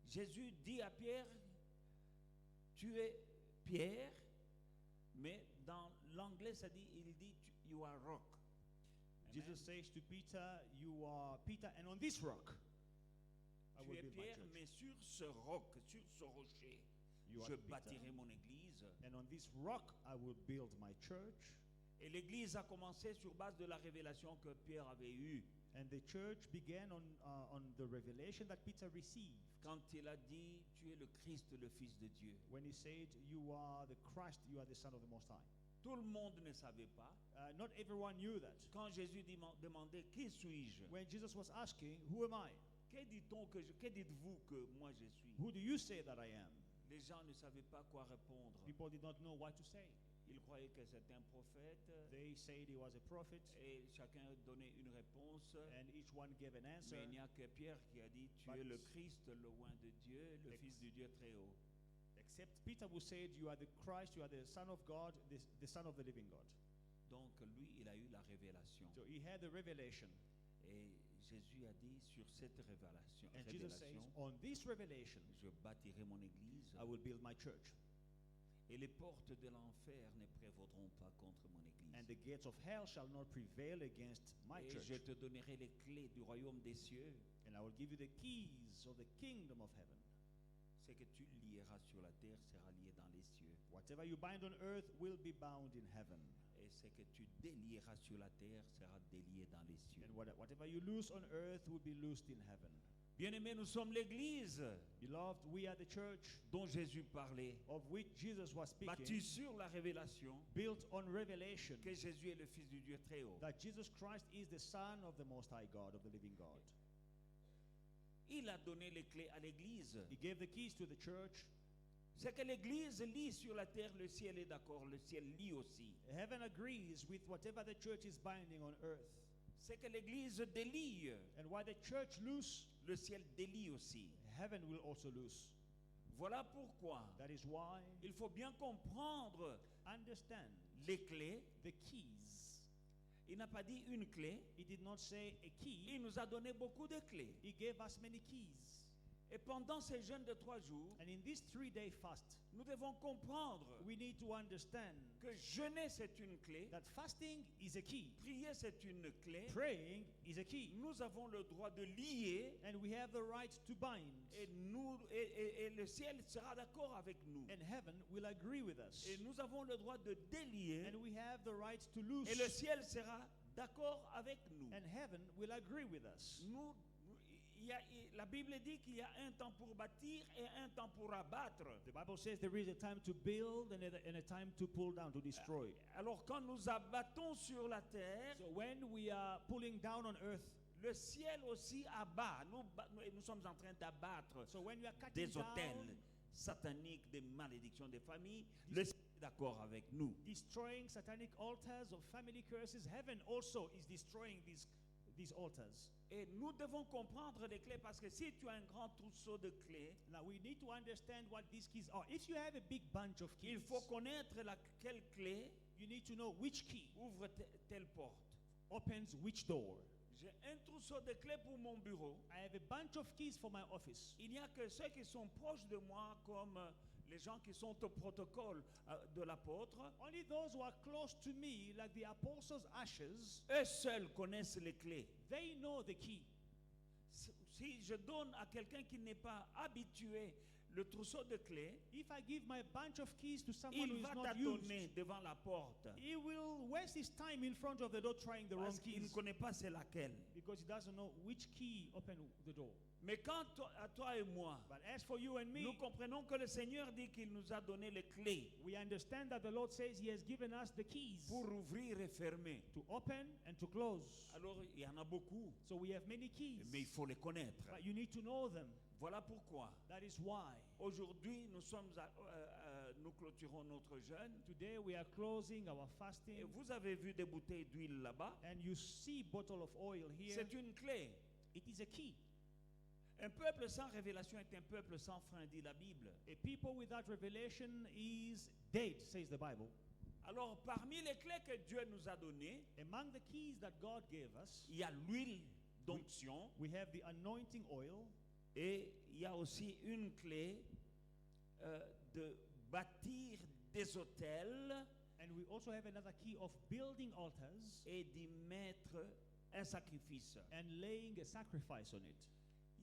Jésus dit à Pierre, tu es Pierre, mais dans l'anglais, il dit, you are rock. Jesus says to Peter, you are Peter, and on this rock I Tu will es build my Pierre, church. mais sur ce roc, sur ce rocher, You je are Peter. bâtirai mon église. And on this rock I will build my church. Et l'église a commencé sur base de la révélation que Pierre avait eue. And the church began on the revelation that Peter received. Quand il a dit, tu es le Christ, le Fils de Dieu. When he said, you are the Christ, you are the Son of the Most High. Tout le monde ne savait pas. Not everyone knew that. Quand Jésus demandait, qui suis-je? When Jesus was asking, who am I? Que dites-vous que moi je suis? Who do you say that I am? Les gens ne savaient pas quoi répondre. People did not know what to say. Ils croyaient que c'était un prophète. They said he was a prophet, Et chacun donnait une réponse. and each one gave an Mais answer. il n'y a que Pierre qui a dit, tu But- es le Christ, le oint de Dieu, le Ex- Fils du Dieu très haut. Except Peter who said, you are the Christ, you are the Son of God, the Son of the living God. Donc lui, il a eu la révélation. So he had the revelation. Et Jésus a dit, sur cette révélation, And Jesus says, on this revelation, je bâtirai mon église. I will build my church. Et les portes de l'enfer ne prévaudront pas contre mon église. And the gates of hell shall not prevail against my Et church. je te donnerai les clés du royaume des cieux. And I will give you the keys of the kingdom of heaven. Ce que tu lieras sur la terre sera lié dans les cieux. Whatever you bind on earth will be bound in heaven. Et ce que tu délieras sur la terre sera délié dans les cieux. And whatever you loose on earth will be loosed in heaven. Bien-aimés, nous sommes l'église Beloved, we are the church dont Jésus parlait, of which Jesus was bâtie speaking, sur la révélation built on revelation que Jésus est le Fils du Dieu très haut. that Jesus Christ is the Son of the Most High God, of the living God. Il a donné les clés à l'église. He gave the keys to the church. Ce que l'église lit sur la terre, le ciel est d'accord, le ciel lit aussi. Heaven agrees with whatever the church is binding on earth. Ce que l'église délie, And while the church loose, le ciel délie aussi. heaven will also loose. Voilà pourquoi That is why, il faut bien comprendre understand les clés. the keys. Il n'a pas dit une clé, He did not say a key. il nous a donné beaucoup de clés. He gave us many keys. Et pendant ces jeûnes de 3 jours, And in this 3-day fast, nous devons comprendre we need to understand que jeûner c'est une clé, that fasting is a key. prier c'est une clé. Praying is a key. Nous avons le droit de lier And we have the right to bind. et le ciel sera d'accord avec nous. And heaven will agree with us. Et nous avons le droit de délier And we have the right to et le loose. ciel sera d'accord avec nous. And heaven will agree with us. La Bible dit qu'il y a un temps pour bâtir et un temps pour abattre. The Bible says there is a time to build and a time to pull down, to destroy. Alors quand nous abattons sur la terre, So when we are pulling down on earth, le ciel aussi abat. Nous sommes en train d'abattre so when we are cutting des hôtels down, sataniques, des malédictions des familles. Le ciel est d'accord avec nous. destroying satanic altars of family curses, heaven also is destroying these altars. Et nous devons comprendre les clés parce que si tu as un grand trousseau de clés, Now we need to understand what these keys are. If you have a big bunch of il keys, faut connaître quelle clé you need to know which key ouvre telle porte. opens which door. J'ai un trousseau de clés pour mon bureau. I have a bunch of keys for my office. Il n'y a que ceux qui sont proches de moi, comme les gens qui sont au protocole de l'apôtre. Only those who are close to me, like the apostles' ashes, Eux seuls connaissent les clés. they know the key. Si je donne à quelqu'un qui n'est pas habitué le trousseau de clés, If I give my bunch of keys to someone who il is va not tâtonner used, devant la porte he will waste his time in front of the door trying the wrong parce qu'il ne keys connaît pas c'est laquelle. because he doesn't know which key opened the door. Mais quant à toi et moi, But as for you and nous me, comprenons que le Seigneur dit qu'il nous a donné les clés we understand that the Lord says He has given us the keys pour ouvrir et fermer. to open and to close. Alors il y en a beaucoup, So we have many keys, mais il faut les connaître. but you need to know them. Voilà pourquoi That is why aujourd'hui nous clôturons notre jeûne. today we are closing our Et fasting, vous avez vu des bouteilles d'huile là-bas. and you see bottle of oil here. C'est une clé. It is a key. Un peuple sans révélation est un peuple sans frein, dit la Bible. A people without revelation is dead, says the Bible. Alors, parmi les clés que Dieu nous a données, Among the keys that God gave us, il y a l'huile d'onction, we have the anointing oil, Et il y a aussi une clé de bâtir des autels And we also have another key of building altars et d'y mettre un sacrifice. and laying a sacrifice on it.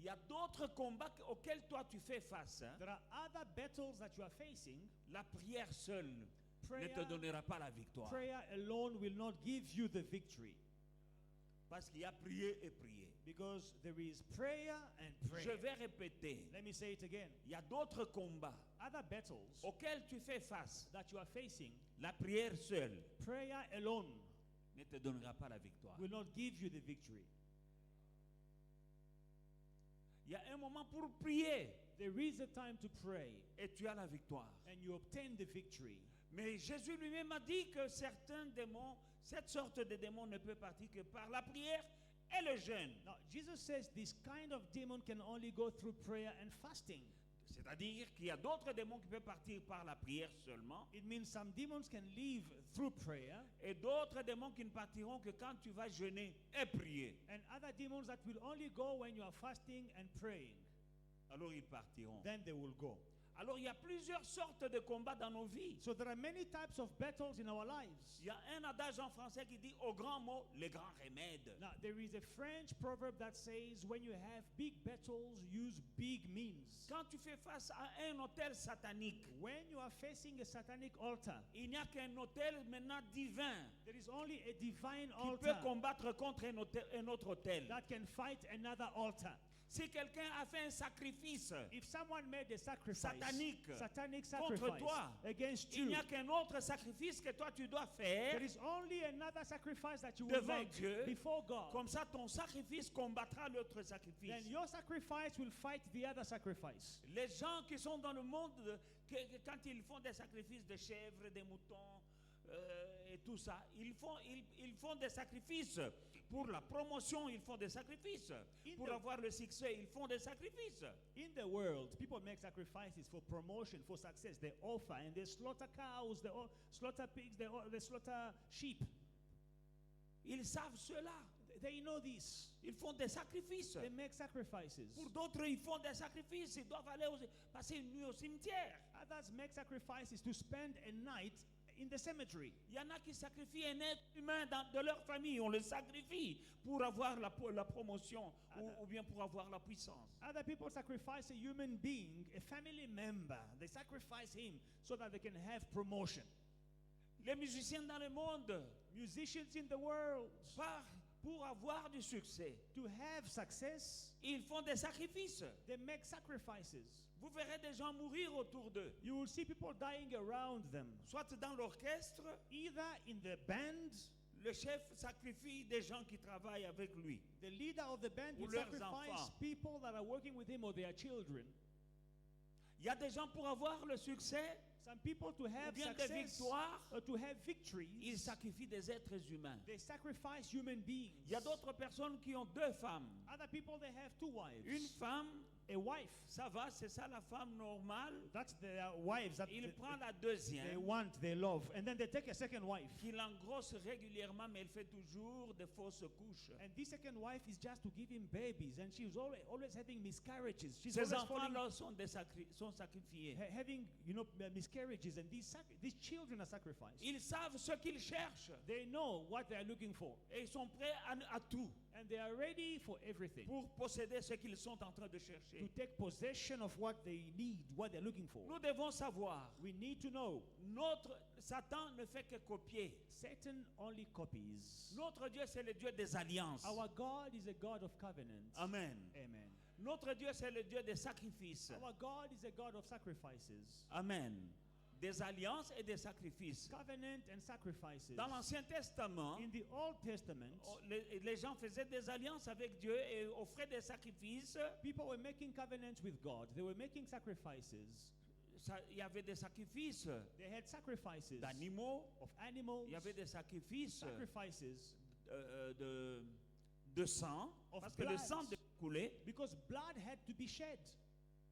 Il y a d'autres combats auxquels toi tu fais face. Hein. There are other battles that you are facing. La prière seule ne Prayer, te donnera pas la victoire. prayer alone will not give you the victory, Parce qu'il y a prier et prier. because there is prayer and Je prayer. vais répéter. Let me say it again. Il y a d'autres combats Other battles auxquels tu fais face. that you are facing, La prière seule prayer alone ne te donnera pas la victoire. will not give you the victory. Il y a un moment pour prier There is a time to pray et tu as la victoire. and you obtain the victory. Mais Jésus lui-même a dit que certains démons, cette sorte de démons ne peut partir que par la prière et le jeûne. Now, Jesus says this kind of demon can only go through prayer and fasting. C'est-à-dire qu'il y a d'autres démons qui peuvent partir par la prière seulement It means some demons can leave through prayer, et d'autres démons qui ne partiront que quand tu vas jeûner et prier. and other demons that will only go when you are fasting and praying. Alors ils partiront. Then they will go. Alors il y a plusieurs sortes de combats dans nos vies. So there are many types of battles in our lives. Il y a un adage en français qui dit au grand mot, les grands remèdes. Now, there is a French proverb that says, when you have big battles, use big means. Quand tu fais face à un autel satanique, When you are facing a satanic altar, il n'y a qu'un autel maintenant divin there is only a divine qui altar peut combattre contre un autre autel. that can fight another altar. Si quelqu'un a fait un sacrifice If someone made a sacrifice, satanique satanic contre sacrifice toi, against il you, n'y a qu'un autre sacrifice que toi tu dois faire. there is only another sacrifice that you will Devant make Dieu, before God. Comme ça, ton sacrifice combattra l'autre sacrifice. Then your sacrifice will fight the other sacrifice. Les gens qui sont dans le monde, quand ils font des sacrifices de chèvres, des moutons et tout ça, ils font des sacrifices. Pour la promotion, ils font des sacrifices. Pour avoir le succès, ils font des sacrifices. In the world, people make sacrifices for promotion, for success. They offer and they slaughter cows, they slaughter pigs, they slaughter sheep. Ils savent cela. They know this. Ils font des sacrifices. They make sacrifices. Pour d'autres, ils font des sacrifices. Ils doivent aller passer une nuit au cimetière. Others make sacrifices to spend a night in the cemetery. Il y en a qui sacrifient un être humain de leur famille. On le sacrifie pour avoir la promotion ou bien pour avoir la puissance. Other people sacrifice a human being, a family member. They sacrifice him so that they can have promotion. Les musiciens dans le monde, Musicians in the world, pour avoir du succès, to have success, ils font des sacrifices. they make sacrifices. Vous verrez des gens mourir autour d'eux, You will see people dying around them. soit dans l'orchestre. Either in the band, Le chef sacrifie des gens qui travaillent avec lui. the leader of the band Ou will leurs sacrifice enfants. people that are working with him or their children. Il y a des gens pour avoir le succès Some people to ou have bien des success victoires, or to have victories, ils sacrifient des êtres humains. they sacrifice human beings. Il y a d'autres personnes qui ont deux femmes. Other people, they have two wives. Une femme, A wife, ça va, c'est ça la femme normale. that's their wives that Il prend la they deuxième, want, they love. And then they take a second wife. qui l'engrosse régulièrement, mais elle fait toujours de fausses couches. And this second wife is just to give him babies. And she's always having miscarriages. She's Ces always falling, enfants-là sont sacrifiés. having, miscarriages. And these children are sacrificed. Ils savent ce qu'ils cherchent They know what they are looking for. et ils sont prêts à tout And they are ready for everything. pour posséder ce qu'ils sont en train de chercher. To take possession of what they need, what they're looking for. Nous devons savoir, We need to know notre Satan ne fait que copier. Satan only copies. Notre Dieu, c'est le Dieu des alliances. Our God is a God of covenant. Amen. Amen. Notre Dieu, c'est le Dieu des sacrifices. Our God is a God of sacrifices. Amen. Des alliances et des sacrifices. Covenant and sacrifices. Dans l'Ancien Testament, In the Old Testament, les gens faisaient des alliances avec Dieu et offraient des sacrifices. people were making covenants with God. They were making sacrifices. Il y avait des sacrifices They had sacrifices d'animaux. of animals, Il y avait des sacrifices sacrifices de sang. of Parce que le blood. sang devait couler. Because blood had to be shed.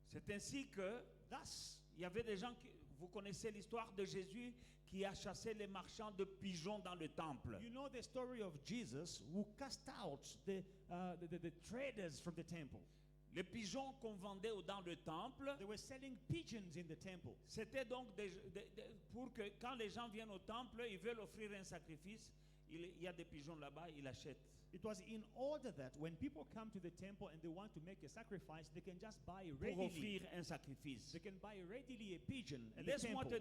C'est ainsi que Thus, il y avait des gens qui... Vous connaissez l'histoire de Jésus qui a chassé les marchands de pigeons dans le temple. you know the story of Jesus who cast out the traders from the temple. Les pigeons qu'on vendait dans le temple, They were selling pigeons in the temple. c'était donc pour que quand les gens viennent au temple, ils veulent offrir un sacrifice, il y a des pigeons là-bas, ils achètent. It was in order that when people come to the temple and they want to make a sacrifice, they can just buy Pour readily. offrir un sacrifice. They can buy readily a pigeon at the Laisse-moi temple.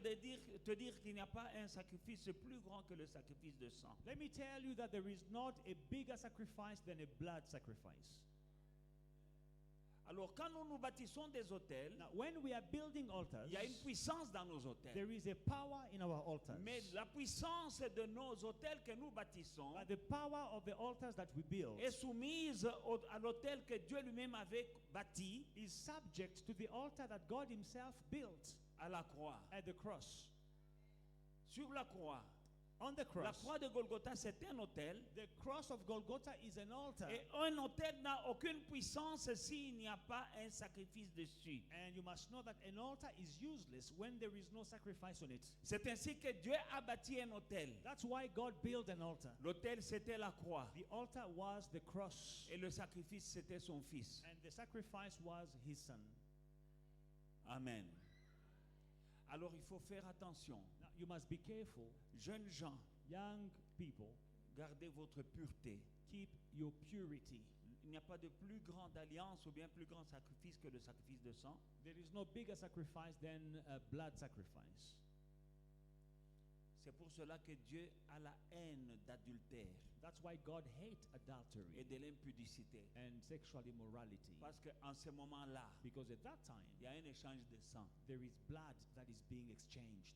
te dire qu'il n'y a pas un sacrifice plus grand que le sacrifice de sang. Let me tell you that there is not a bigger sacrifice than a blood sacrifice. Alors, quand nous nous bâtissons des hôtels, Now, when we are building altars, il y a une puissance dans nos hôtels. there is a power in our altars. Mais la puissance de nos hôtels que nous bâtissons But the power of the altars that we build est soumise à l'hôtel que Dieu lui-même avait bâti is subject to the altar that God Himself built à la croix. at the cross. Sur la croix. On the La cross, croix de Golgotha, c'est un hôtel. the cross of Golgotha is an altar. Et un hôtel n'a aucune puissance s'il n'y a pas un sacrifice dessus. And you must know that an altar is useless when there is no sacrifice on it. C'est ainsi que Dieu a bâti un hôtel. That's why God built an altar. L'hôtel, c'était la croix. The altar was the cross, Et le sacrifice, c'était son fils. and the sacrifice was His Son. Amen. Alors, il faut faire attention. Now, you must be careful, Jeunes gens, young people, gardez votre pureté. keep your purity. Il n'y a pas de plus grande alliance ou bien plus grand sacrifice que le sacrifice de sang. There is no bigger sacrifice than a blood sacrifice. C'est pour cela que Dieu a la haine d'adultère That's why God hates et adultery de l'impudicité. and sexual immorality. Parce qu'en ce moment-là, Because at that time, il y a un échange de sang. there is blood that is being exchanged.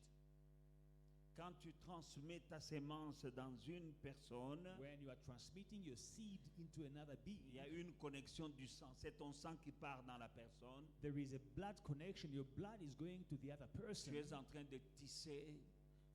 Quand tu transmets ta sémence dans une personne, When you are transmitting your seed into another being, il y a une connexion du sang. C'est ton sang qui part dans la personne. there is a blood connection. Your blood is going to the other person. Tu es en train de tisser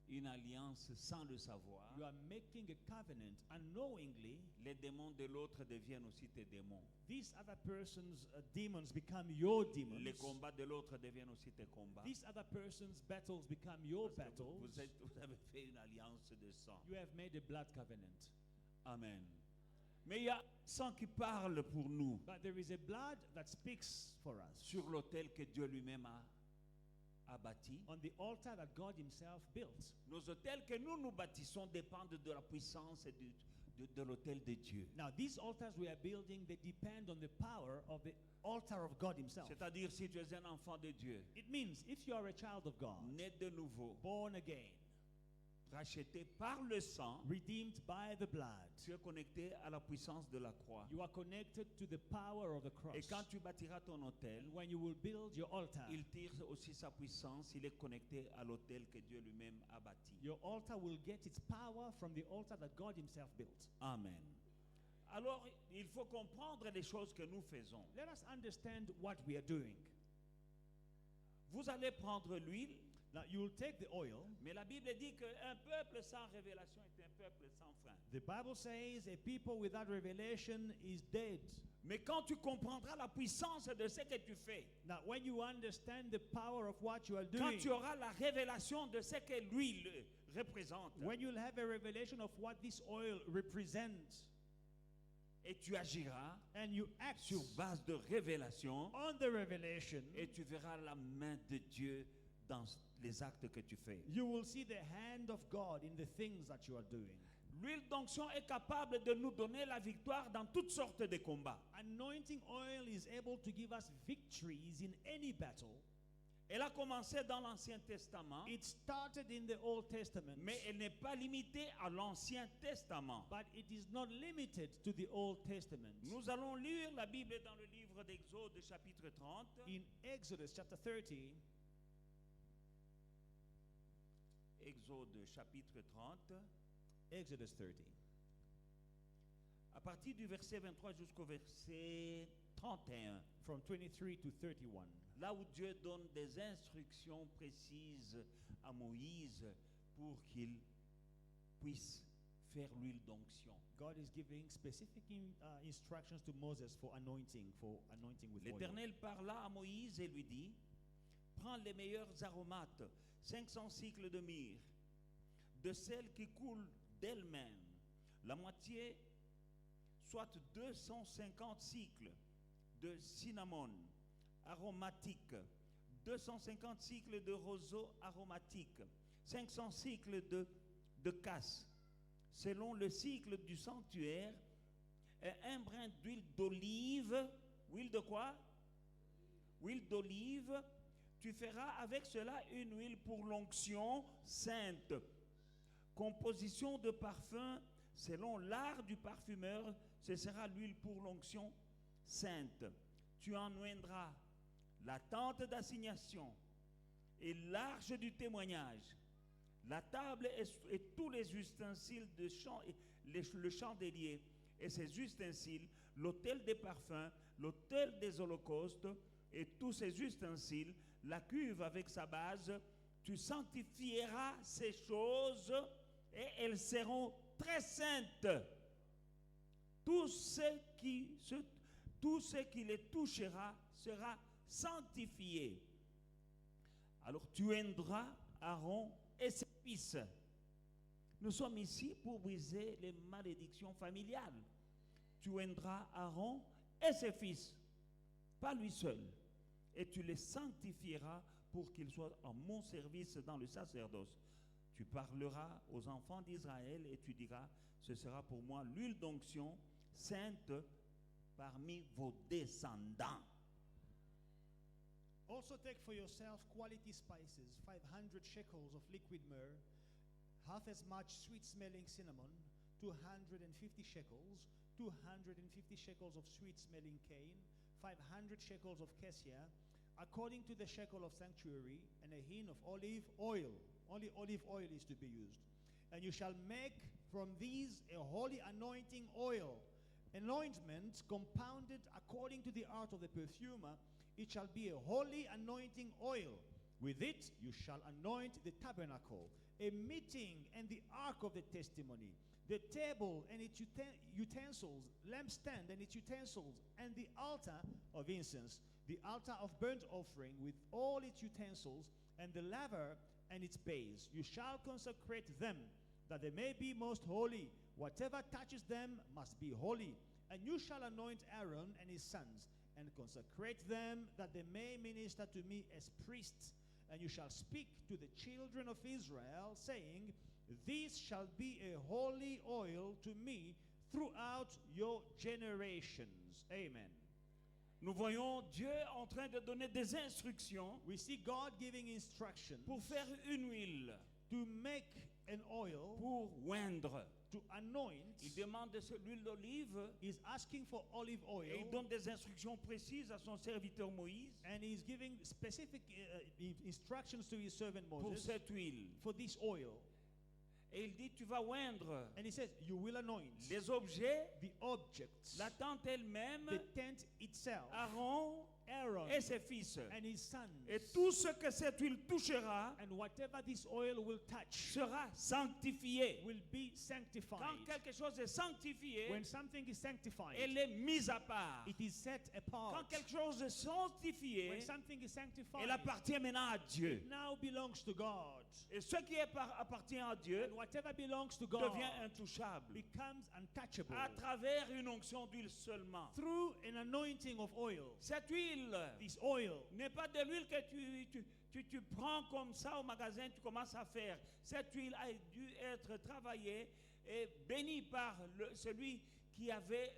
une alliance sans le savoir. You are making a covenant unknowingly. Les démons de l'autre deviennent aussi tes démons. These other person's demons become your demons. Les combats de l'autre deviennent aussi tes combats. These other person's battles become your Parce que battles. vous avez fait une alliance de sang. You have made a blood covenant. Amen. Mais il y a un sang qui parle pour nous But there is a blood that speaks for us sur l'autel que Dieu lui-même a bâti. on the altar that God Himself built. Nos hôtels que nous bâtissons dépendent de la puissance de l'autel de Dieu. Now, these altars we are building, they depend on the power of the altar of God Himself. C'est-à-dire si tu es un enfant de Dieu, It means if you are a child of God, né de nouveau, born again, racheté par le sang, redeemed by the blood, tu es connecté à la puissance de la croix. you are connected to the power of the cross. Et quand tu bâtiras ton hôtel, And when you will build your altar, il tire aussi sa puissance, il est connecté à l'autel que Dieu lui-même a bâti. your altar will get its power from the altar that God Himself built. Amen. Alors, il faut comprendre les choses que nous faisons. Let us understand what we are doing. Vous allez prendre l'huile, Now, you will take the oil. mais la Bible dit qu'un peuple sans révélation est un peuple sans frein. The Bible says a people without revelation is dead. Mais quand tu comprendras la puissance de ce que tu fais, Now, when you understand the power of what you are quand doing, tu auras la révélation de ce que l'huile représente, when you'll have a revelation of what this oil represents, et tu agiras and you act sur base de révélation, on the revelation, et tu verras la main de Dieu dans les actes que tu fais. you will see the hand of God in the things that you are doing. L'huile d'onction est capable de nous donner la victoire dans toutes sortes de combats. Anointing oil is able to give us victories in any battle. Elle a commencé dans l'Ancien Testament, It started in the Old Testament, mais elle n'est pas limitée à l'Ancien Testament. but it is not limited to the Old Testament. Nous allons lire la Bible dans le livre d'Exode chapitre 30. In Exodus chapter 30, Exode chapitre 30, Exodus 30, à partir du verset 23 jusqu'au verset 31, from 23 to 31. là où Dieu donne des instructions précises à Moïse pour qu'il puisse faire l'huile d'onction. God is giving specific instructions to Moses for anointing with oil. L'Éternel parla à Moïse et lui dit: prends les meilleurs aromates, 500 cycles de myrrhe, de celles qui coulent d'elles-mêmes, la moitié, soit 250 cycles, de cinnamon aromatique, 250 cycles de roseau aromatique, 500 cycles de cassis, selon le cycle du sanctuaire, et un brin d'huile d'olive. Huile de quoi? Huile d'olive. Tu feras avec cela une huile pour l'onction sainte. Composition de parfum, selon l'art du parfumeur, ce sera l'huile pour l'onction sainte. Tu en oindras la tente d'assignation et l'arche du témoignage, la table et tous les ustensiles de chant, le chandelier et ses ustensiles, l'autel des parfums, l'autel des holocaustes et tous ses ustensiles, la cuve avec sa base. Tu sanctifieras ces choses et elles seront très saintes. Tout ce qui les touchera sera sanctifié. Alors tu oindras Aaron et ses fils. Nous sommes ici pour briser les malédictions familiales. Tu oindras Aaron et ses fils, pas lui seul, et tu les sanctifieras pour qu'ils soient en mon service dans le sacerdoce. Tu parleras aux enfants d'Israël et tu diras, ce sera pour moi l'huile d'onction sainte parmi vos descendants. Also take for yourself quality spices, 500 shekels of liquid myrrh, half as much sweet-smelling cinnamon, 250 shekels, 250 shekels of sweet-smelling cane, 500 shekels of cassia, according to the shekel of sanctuary, and a hin of olive oil. Only olive oil is to be used. And you shall make from these a holy anointing oil, an ointment compounded according to the art of the perfumer. It shall be a holy anointing oil. With it you shall anoint the tabernacle, a meeting and the ark of the testimony, the table and its utensils, lampstand and its utensils, and the altar of incense, the altar of burnt offering with all its utensils, and the laver and its base. You shall consecrate them, that they may be most holy. Whatever touches them must be holy. And you shall anoint Aaron and his sons, and consecrate them, that they may minister to me as priests. And you shall speak to the children of Israel, saying, this shall be a holy oil to me throughout your generations. Amen. Nous voyons Dieu en train de donner des instructions We see God giving instructions pour faire une huile, to make an oil, pour oindre. to anoint. Il demande de l'huile d'olive He's asking for olive oil, et il donne des instructions précises à son serviteur Moïse and he's giving specific instructions to his servant pour Moses cette huile. for this oil. Et il dit, tu vas oindre And he says, you will anoint les objets, the objects, la tente elle-même, the tent itself, Aaron Aaron et ses fils. and his sons. Et tout ce que cette huile touchera And whatever this oil will touch sera sanctifié. will be sanctified. Quand quelque chose est sanctifié, When something is sanctified, elle est mise à part. it is set apart. Quand quelque chose est sanctifié, When something is sanctified, elle appartient maintenant à Dieu. it now belongs to God. Et ce qui appartient à Dieu And whatever belongs to God devient intouchable becomes untouchable à travers une onction d'huile seulement. through an anointing of oil. Cette huile This oil n'est pas de l'huile que tu prends comme ça au magasin, tu commences à faire. Cette huile a dû être travaillée et bénie par celui qui avait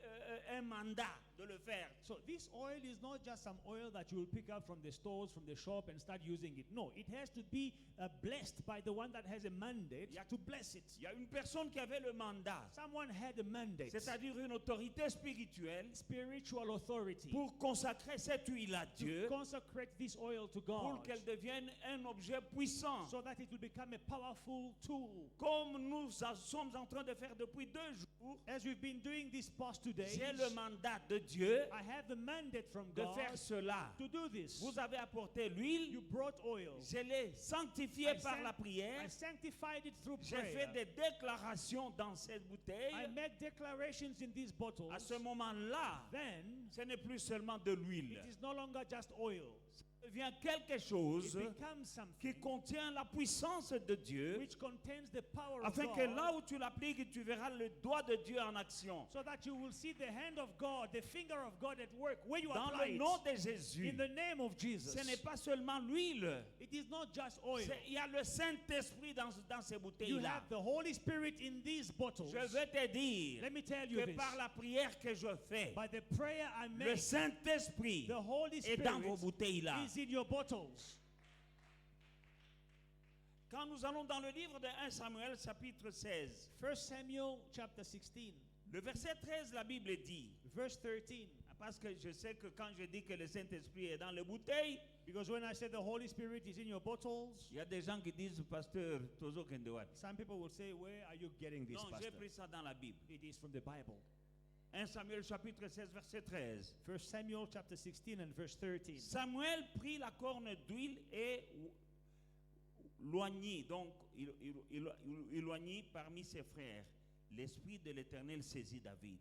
un mandat de le faire. So this oil is not just some oil that you will pick up from the stores, from the shop and start using it. No, it has to be blessed by the one that has a mandate to bless it. Il y a une personne qui avait le mandat, Someone had a mandate, c'est-à-dire une autorité spirituelle, spiritual authority, pour consacrer cette huile à Dieu, to consecrate this oil to pour God, qu'elle devienne un objet puissant, so that it will become a powerful tool. comme nous sommes en train de faire depuis 2 jours. As we've been doing this past 2 days, J'ai le mandat de Dieu I have the mandate from de God faire cela. to do this. Vous avez apporté You l'huile, brought oil. je l'ai sanctifiée par la prière. I sanctified it through J'ai fait prayer. des déclarations dans cette bouteille. I make declarations in these bottles. À ce moment-là, Then ce n'est plus seulement de l'huile. it is no longer just oil. devient quelque it chose becomes qui something contient la puissance de Dieu, which contains the power of afin que God, là où tu l'appliques, tu verras le doigt de Dieu en action. so that you will see the hand of God, the finger of God at work where you Dans apply le it. nom de Jésus, In the name of Jesus. ce n'est pas seulement l'huile. It is not just oil. Il y a le Saint-Esprit dans ces You bouteilles-là. have the Holy Spirit in these bottles. Je veux te dire Let me tell you que this. par la prière que je fais, By the prayer I le make, Saint-Esprit the Holy est dans Spirit vos bouteilles-là. is in your bottles. Quand nous allons dans le livre de 1 Samuel, chapitre 16, 1 Samuel chapter 16, le verset 13, la Bible dit, verse 13. parce que je sais que quand je dis que le Saint-Esprit est dans les bouteilles, Because when I say the Holy Spirit is in your bottles, il y a des gens qui disent, pasteur, Tozo Kendewat. some people will say, where are you getting this, Non, j'ai Pastor? pris ça dans la Bible. It is from the Bible. 1 Samuel, chapitre 16, verset 13. 1 Samuel chapter 16 and verse 13. Samuel prit la corne d'huile et loignit, donc il loignit parmi ses frères. L'Esprit de l'Éternel saisit David.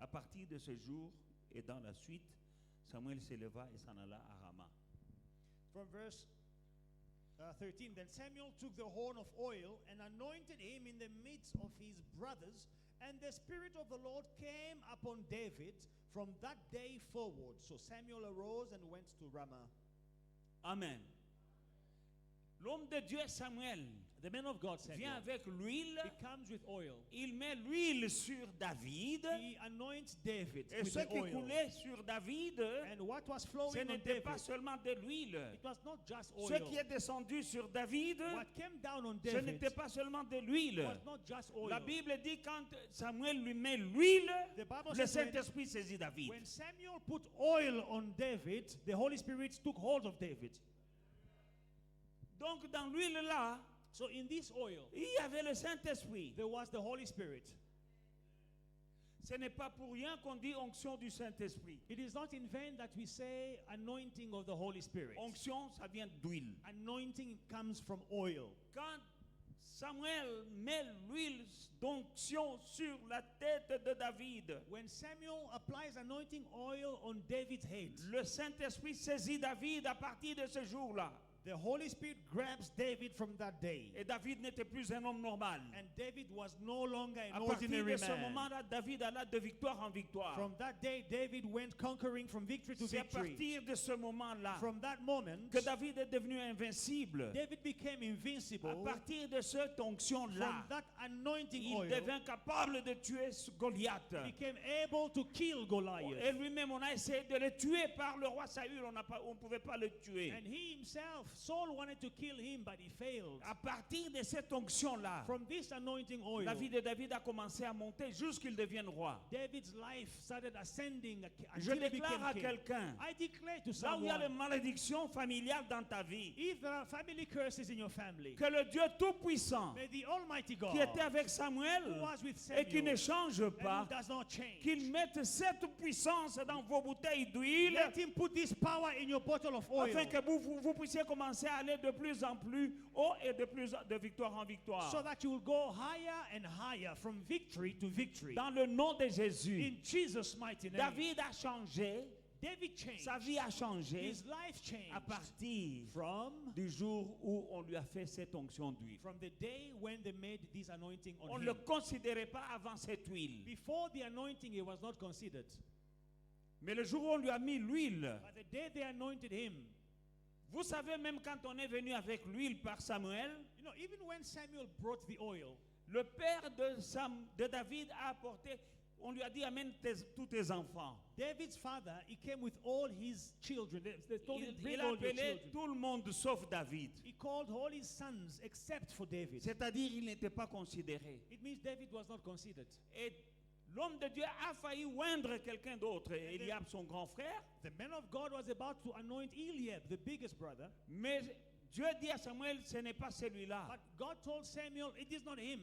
À partir de ce jour et dans la suite, Samuel s'éleva et s'en alla à Rama. From verse 13, then Samuel took the horn of oil and anointed him in the midst of his brothers, and the Spirit of the Lord came upon David from that day forward. So Samuel arose and went to Ramah. Amen. L'homme de Dieu Samuel The man of God, vient Samuel, avec l'huile, he comes with oil. il met l'huile sur David, He anoints David et with ce the qui oil. coulait sur David, And what was ce flowing on n'était David, pas seulement de l'huile. it was not just oil. Ce qui est descendu sur David, What came down on ce David n'était pas seulement de l'huile. was not just oil. La Bible dit quand Samuel lui met l'huile, The Bible le says when- Saint-Esprit saisit David. When Samuel put oil on David, the Holy Spirit took hold of David. Donc dans l'huile là, So in this oil, il y avait le Saint-Esprit. there was the Holy Spirit. Ce n'est pas pour rien qu'on dit onction du Saint-Esprit. It is not in vain that we say anointing of the Holy Spirit. Onction, ça vient d'huile. Anointing comes from oil. Quand Samuel met l'huile d'onction sur la tête de David, When Samuel applies anointing oil on David's head, le Saint-Esprit saisit David à partir de ce jour-là. the Holy Spirit grabs David from that day. Et David n'était plus un homme normal. And David was no longer À an partir ordinary de ce man. moment-là, David alla de victoire en victoire. From that day, David went conquering from victory to C'est à victory. partir de ce moment-là From that moment, que David est devenu invincible. David became invincible. À partir de cette onction-là, From that anointing il oil, devint capable de tuer Goliath. became able to kill Goliath. Et lui-même, on a essayé de le tuer par le roi Saül. On ne pouvait pas le tuer. And he himself, Saul wanted to kill him, but he failed. À partir de cette onction-là, From this anointing oil, la vie de David a commencé à monter jusqu'il devienne roi. David's life started ascending Je until he became déclare à king. quelqu'un, I declare to là où il y a les someone, malédictions familiales dans ta vie, if there are family curses in your family, que le Dieu Tout-Puissant may the Almighty God, qui était avec who Samuel was with et qui ne Samuel, change and pas, who does not change, qu'il mette cette puissance dans vos bouteilles d'huile let him put this power in your bottle of oil, afin que vous puissiez commencer à aller de plus en plus haut et de victoire en victoire. so that you will go higher and higher from victory to victory. Dans le nom de Jésus, In Jesus' mighty name, David a changé, David changed. sa vie a changé His life changed à partir from du jour où on lui a fait cette onction d'huile. the day when they made this anointing On on ne him. le considérait pas avant cette huile. Before the anointing, it was not considered. Mais le jour où on lui a mis l'huile, But the day they anointed him, vous savez, même quand on est venu avec l'huile par Samuel, you know, even when Samuel brought the oil, le père de David a apporté, on lui a dit amène tous tes enfants. David's father, he came with all his children. They told him, bring Il all your appelait children. tout le monde sauf David. He called all his sons except for David. C'est-à-dire il n'était pas considéré. It means David was not considered. Et l'homme de Dieu a failli oindre quelqu'un d'autre, Eliab, son grand frère. The man of God was about to anoint Eliab, the biggest brother. Mais Dieu dit à Samuel, ce n'est pas celui-là. But God told Samuel, it is not him.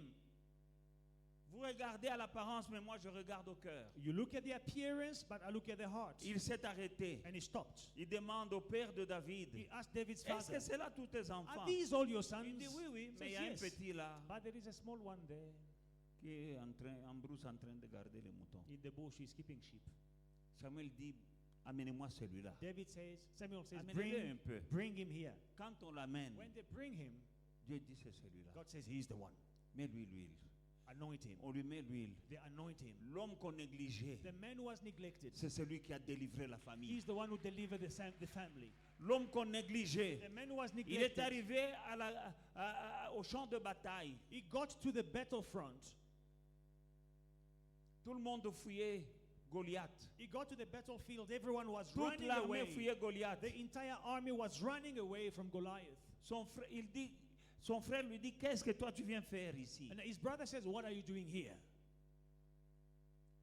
Vous regardez à l'apparence, mais moi je regarde au cœur. You look at the appearance, but I look at the heart. Il s'est arrêté. And he stopped. Il demande au père de David, He asked David's est-ce father, que c'est là tous tes enfants? are these all your sons? Il dit oui, oui, He mais il y says, a un yes. petit là But there is a small one there qui est en brousse en train de garder les moutons. in the bush. He's keeping sheep. Samuel dit, amenez-moi celui-là. Samuel says, Amenez-le un peu. bring him here. Quand on l'amène, When they bring him, Dieu dit c'est celui-là. God says he's the one. Mets-lui l'huile. Anoint him. On lui met l'huile. They anoint him. L'homme qu'on négligeait, The man who was neglected, c'est celui qui a délivré la famille. he's the one who delivered the family. L'homme qu'on négligeait, The man who was il est neglected, arrivé au champ de bataille. he got to the battlefront. Tout le monde fouillait Goliath. He got to the battlefield. Everyone was Toute running l'armée away. fouillait Goliath. The entire army was running away from Goliath. Son frère lui dit, qu'est-ce que toi tu viens faire ici? And his brother says, what are you doing here?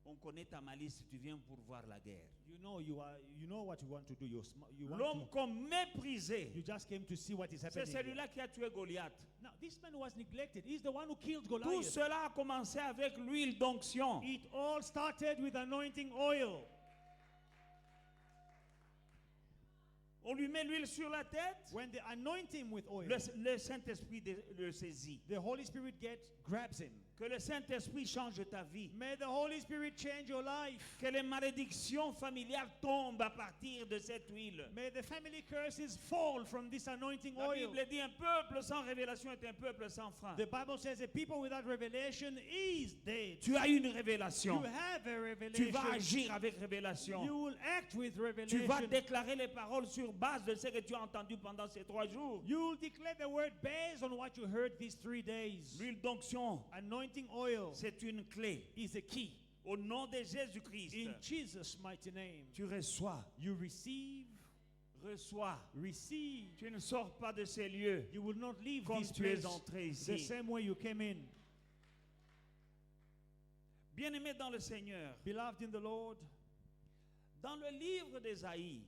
On connaît ta malice, tu viens pour voir la guerre. You know what you want to do. L'homme qu'on méprisait, You just came to see what is c'est happening here. celui-là qui a tué Goliath. Now, this man was neglected. He's the one who killed Tout Goliath. cela a commencé avec l'huile d'onction. It all started with anointing oil. On lui met l'huile sur la tête, When they anoint him with oil, le Saint-Esprit le saisit. the Holy Spirit grabs him. Que le Saint-Esprit change ta vie. May the Holy Spirit change your life. Que les malédictions familiales tombent à partir de cette huile. May the family curses fall from this anointing La oil. Bible dit un peuple sans révélation est un peuple sans frein. The Bible says a people without revelation is dead. Tu as une You révélation. have a Tu revelation. vas agir avec révélation. You will act with Tu revelation. vas déclarer les paroles sur base de ce que tu as entendu pendant ces 3 jours. You will declare the word based on what you heard these 3 days. L'huile d'onction, Anointing oil c'est une clé. is a key. Au nom de Jésus-Christ, In Jesus' mighty name, tu reçois. you receive. Tu ne sors pas de ces lieux You will not leave comme this tu es place entré the ici. same way you came in. Bien-aimé dans le Seigneur, Beloved in the Lord, dans le livre d'Ésaïe,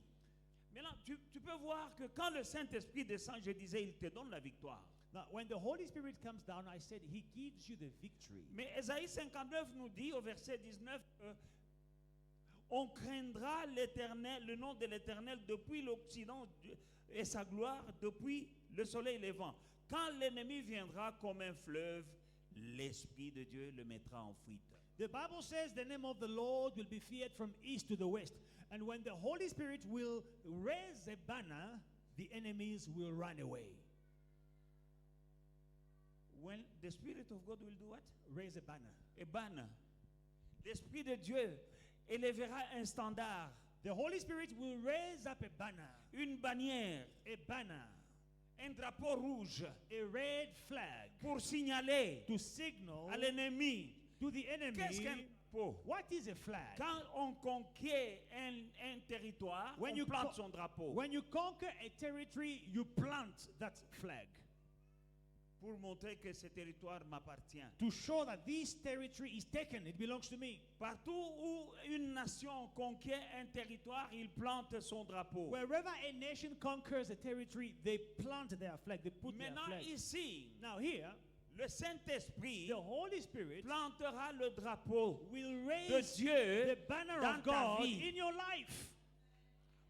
maintenant tu peux voir que quand le Saint-Esprit descend, je disais, il te donne la victoire. now when the Holy Spirit comes down, I said He gives you the victory. Mais Ésaïe 59 nous dit au verset 19, on craindra l'Éternel, le nom de l'Éternel depuis l'Occident et sa gloire depuis le soleil levant. Quand l'ennemi viendra comme un fleuve, l'Esprit de Dieu le mettra en fuite. The Bible says the name of the Lord will be feared from east to the west. And when the Holy Spirit will raise a banner, the enemies will run away. When the Spirit of God will do what? Raise a banner. A banner. L'Esprit de Dieu élèvera un standard, The Holy Spirit will raise up a banner. une bannière, A banner. un drapeau rouge A red flag pour signaler to signal à l'ennemi. to the Qu'est-ce qu'un enemy. drapeau? What is a flag? Quand on conquiert un territoire, When on you plante co- son drapeau When you conquer a territory, you plant that flag pour montrer que ce territoire m'appartient. to show that this territory is taken. It belongs to me. Partout où une nation conquiert un territoire, il plante son drapeau. Wherever a nation conquers a territory, they plant their flag. They put their Maintenant flag. ici, Now here, le Saint-Esprit the Holy Spirit plantera le drapeau will de raise Dieu the banner dans of ta God vie in your life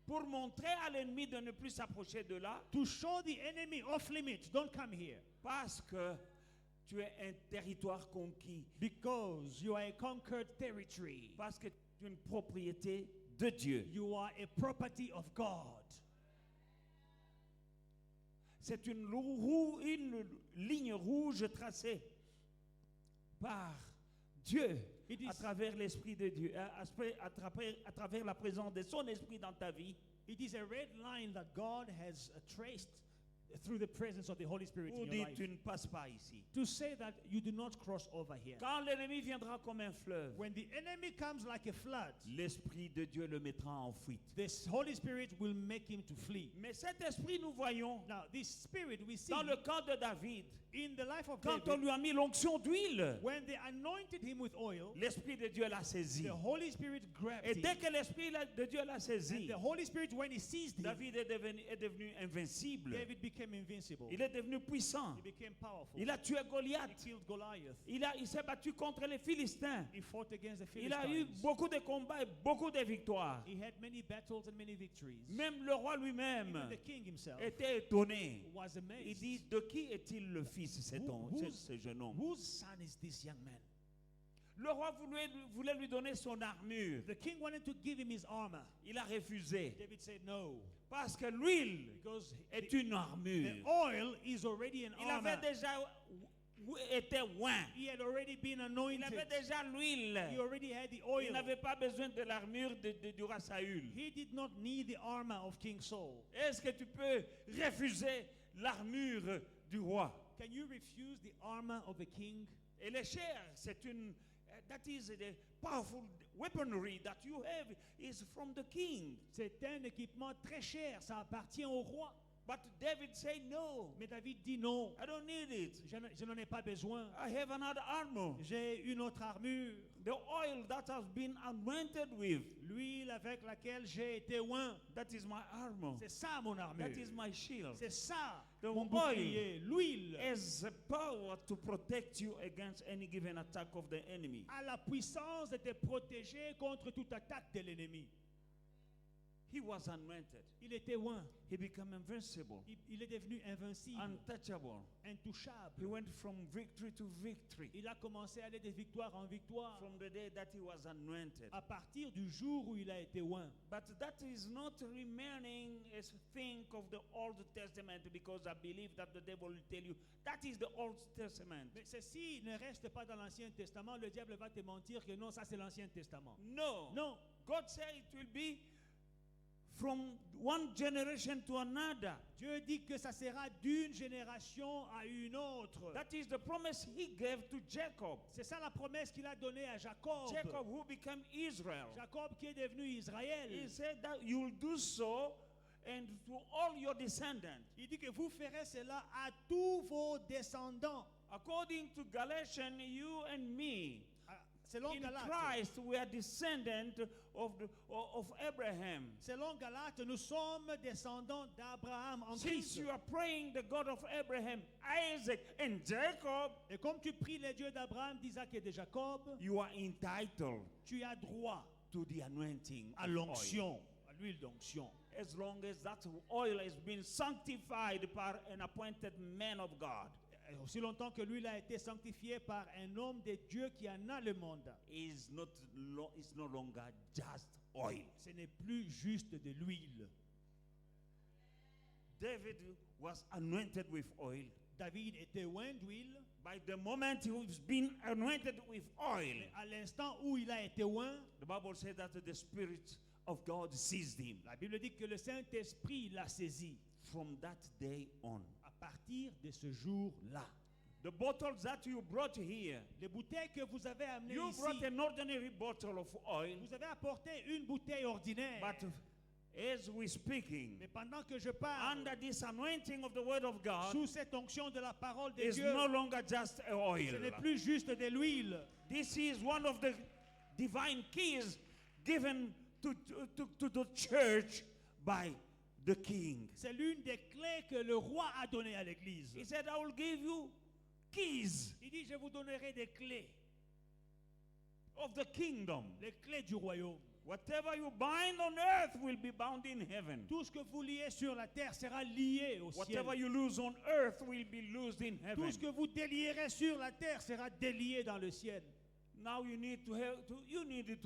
pour montrer à l'ennemi de ne plus s'approcher de là to show the enemy off limit. Don't come here parce que tu es un territoire conquis, because you are a conquered territory. parce que tu es une propriété de Dieu. You are a property of God. C'est une ligne rouge tracée par Dieu It is- à travers l'Esprit de Dieu, à travers la présence de son Esprit dans ta vie, It is a red line that God has traced through the presence of the Holy Spirit pour in your dire life. tu ne passes pas ici. To say that you do not cross over here. Quand l'ennemi viendra comme un fleuve, When the enemy comes like a flood, l'Esprit de Dieu le mettra en fuite. the Holy Spirit will make him to flee. Mais cet esprit, nous voyons Now, this spirit we see dans le cas de David, in the life of quand on David, lui a mis l'onction d'huile, when they anointed him with oil, l'Esprit de Dieu l'a saisi. the Holy Spirit grabbed Et him. dès que l'Esprit de Dieu l'a And saisi, the Holy Spirit, when he seized him, David est devenu invincible. David became invincible. Il est devenu puissant. He became powerful. Il a tué He Goliath. killed Goliath. Il s'est battu contre les Philistins. He fought against the Il a eu Philistines. beaucoup de combats et beaucoup de victoires. He had many battles and many victories. Même le roi lui-même Even the king himself était étonné. was amazed. Il dit, de qui est-il le fils, ce jeune homme? Whose son is this young man? Le roi voulait lui donner son armure. The king wanted to give him his armor. Il a refusé. David said no. Parce que l'huile Because est the une armure. oil is already an Il armor. avait déjà été oint. He had already been Il anointed. avait déjà l'huile. He already had the Il oil. n'avait pas besoin de l'armure du roi Saül. He did not need the armor of King Saul. Est-ce que tu peux refuser l'armure du roi? Can you refuse the armor of a king? Et les chairs, c'est une... that is the powerful weaponry that you have is from the king. C'est un équipement très cher, ça appartient au roi. But David said no. Mais David dit non, I don't need it. je n'en ai pas besoin. I have another armor. J'ai une autre armure, The oil that has been anointed with. l'huile avec laquelle j'ai été oint. That is my armor. C'est ça mon armure. That is my shield. C'est ça The mon oil bouclier. L'huile has the power to protect you against any given attack of the enemy. a la puissance de te protéger contre toute attaque de l'ennemi. He was anointed. Il était oint. He became invincible, Il est devenu invincible, untouchable. He intouchable. went from victory to victory. Il a commencé à aller de victoire en victoire From the day that he was anointed. à partir du jour où il a été oint. But that is not remaining as think of the Old Testament, because I believe that the devil will tell you that is the Old Testament. Mais ceci ne reste pas dans l'Ancien Testament. Le diable va te mentir que non, ça c'est l'Ancien Testament. No. Non. God said it will be from one generation to another. Dieu dit que ça sera d'une génération à une autre. That is the promise he gave to Jacob. C'est ça la promesse qu'il a donnée à Jacob. Jacob who became Israel. Jacob qui est devenu Israël. He said that you will do so and to all your descendants. Il dit que vous ferez cela à tous vos descendants. According to Galatians, you and me, Selon in Galates, Christ, we are descendants of Abraham. selon Galates, nous sommes descendants d'Abraham en Since Christ. you are praying the God of Abraham, Isaac, and Jacob, Et comme tu pries les dieux d'Abraham, d'Isaac et de Jacob, you are entitled tu as droit to the anointing à of oil. l'onction, à l'huile d'onction. As long as that oil has been sanctified by an appointed man of God, Et aussi longtemps que l'huile a été sanctifiée par un homme de Dieu qui en a le mandat. it's no longer just oil. Ce n'est plus juste de l'huile. David was anointed with oil. David était oint d'huile. By the moment he was being anointed with oil, Mais à l'instant où il a été oint, the Bible says that the Spirit of God seized him. la Bible dit que le Saint-Esprit l'a saisi. From that day on, À partir de ce jour-là, the bottles that you brought here, les bouteilles que vous avez amenées you ici, brought an ordinary bottle of oil, vous avez apporté une bouteille ordinaire. but as we're speaking, Mais pendant que je parle, under this anointing of the Word of God, sous cette onction de la parole de is Dieu, no longer just oil. ce n'est plus juste de l'huile. This is one of the divine keys given to the church by the king. C'est l'une des clés que le roi a données à l'église. He said, I will give you keys Il dit, je vous donnerai des clés, of the kingdom. les clés du royaume. Whatever you bind on earth will be bound in heaven. Tout ce que vous liez sur la terre sera lié au Whatever ciel. you lose on earth will be loosed in heaven. Tout ce que vous délierez sur la terre sera délié dans le ciel. Now you need to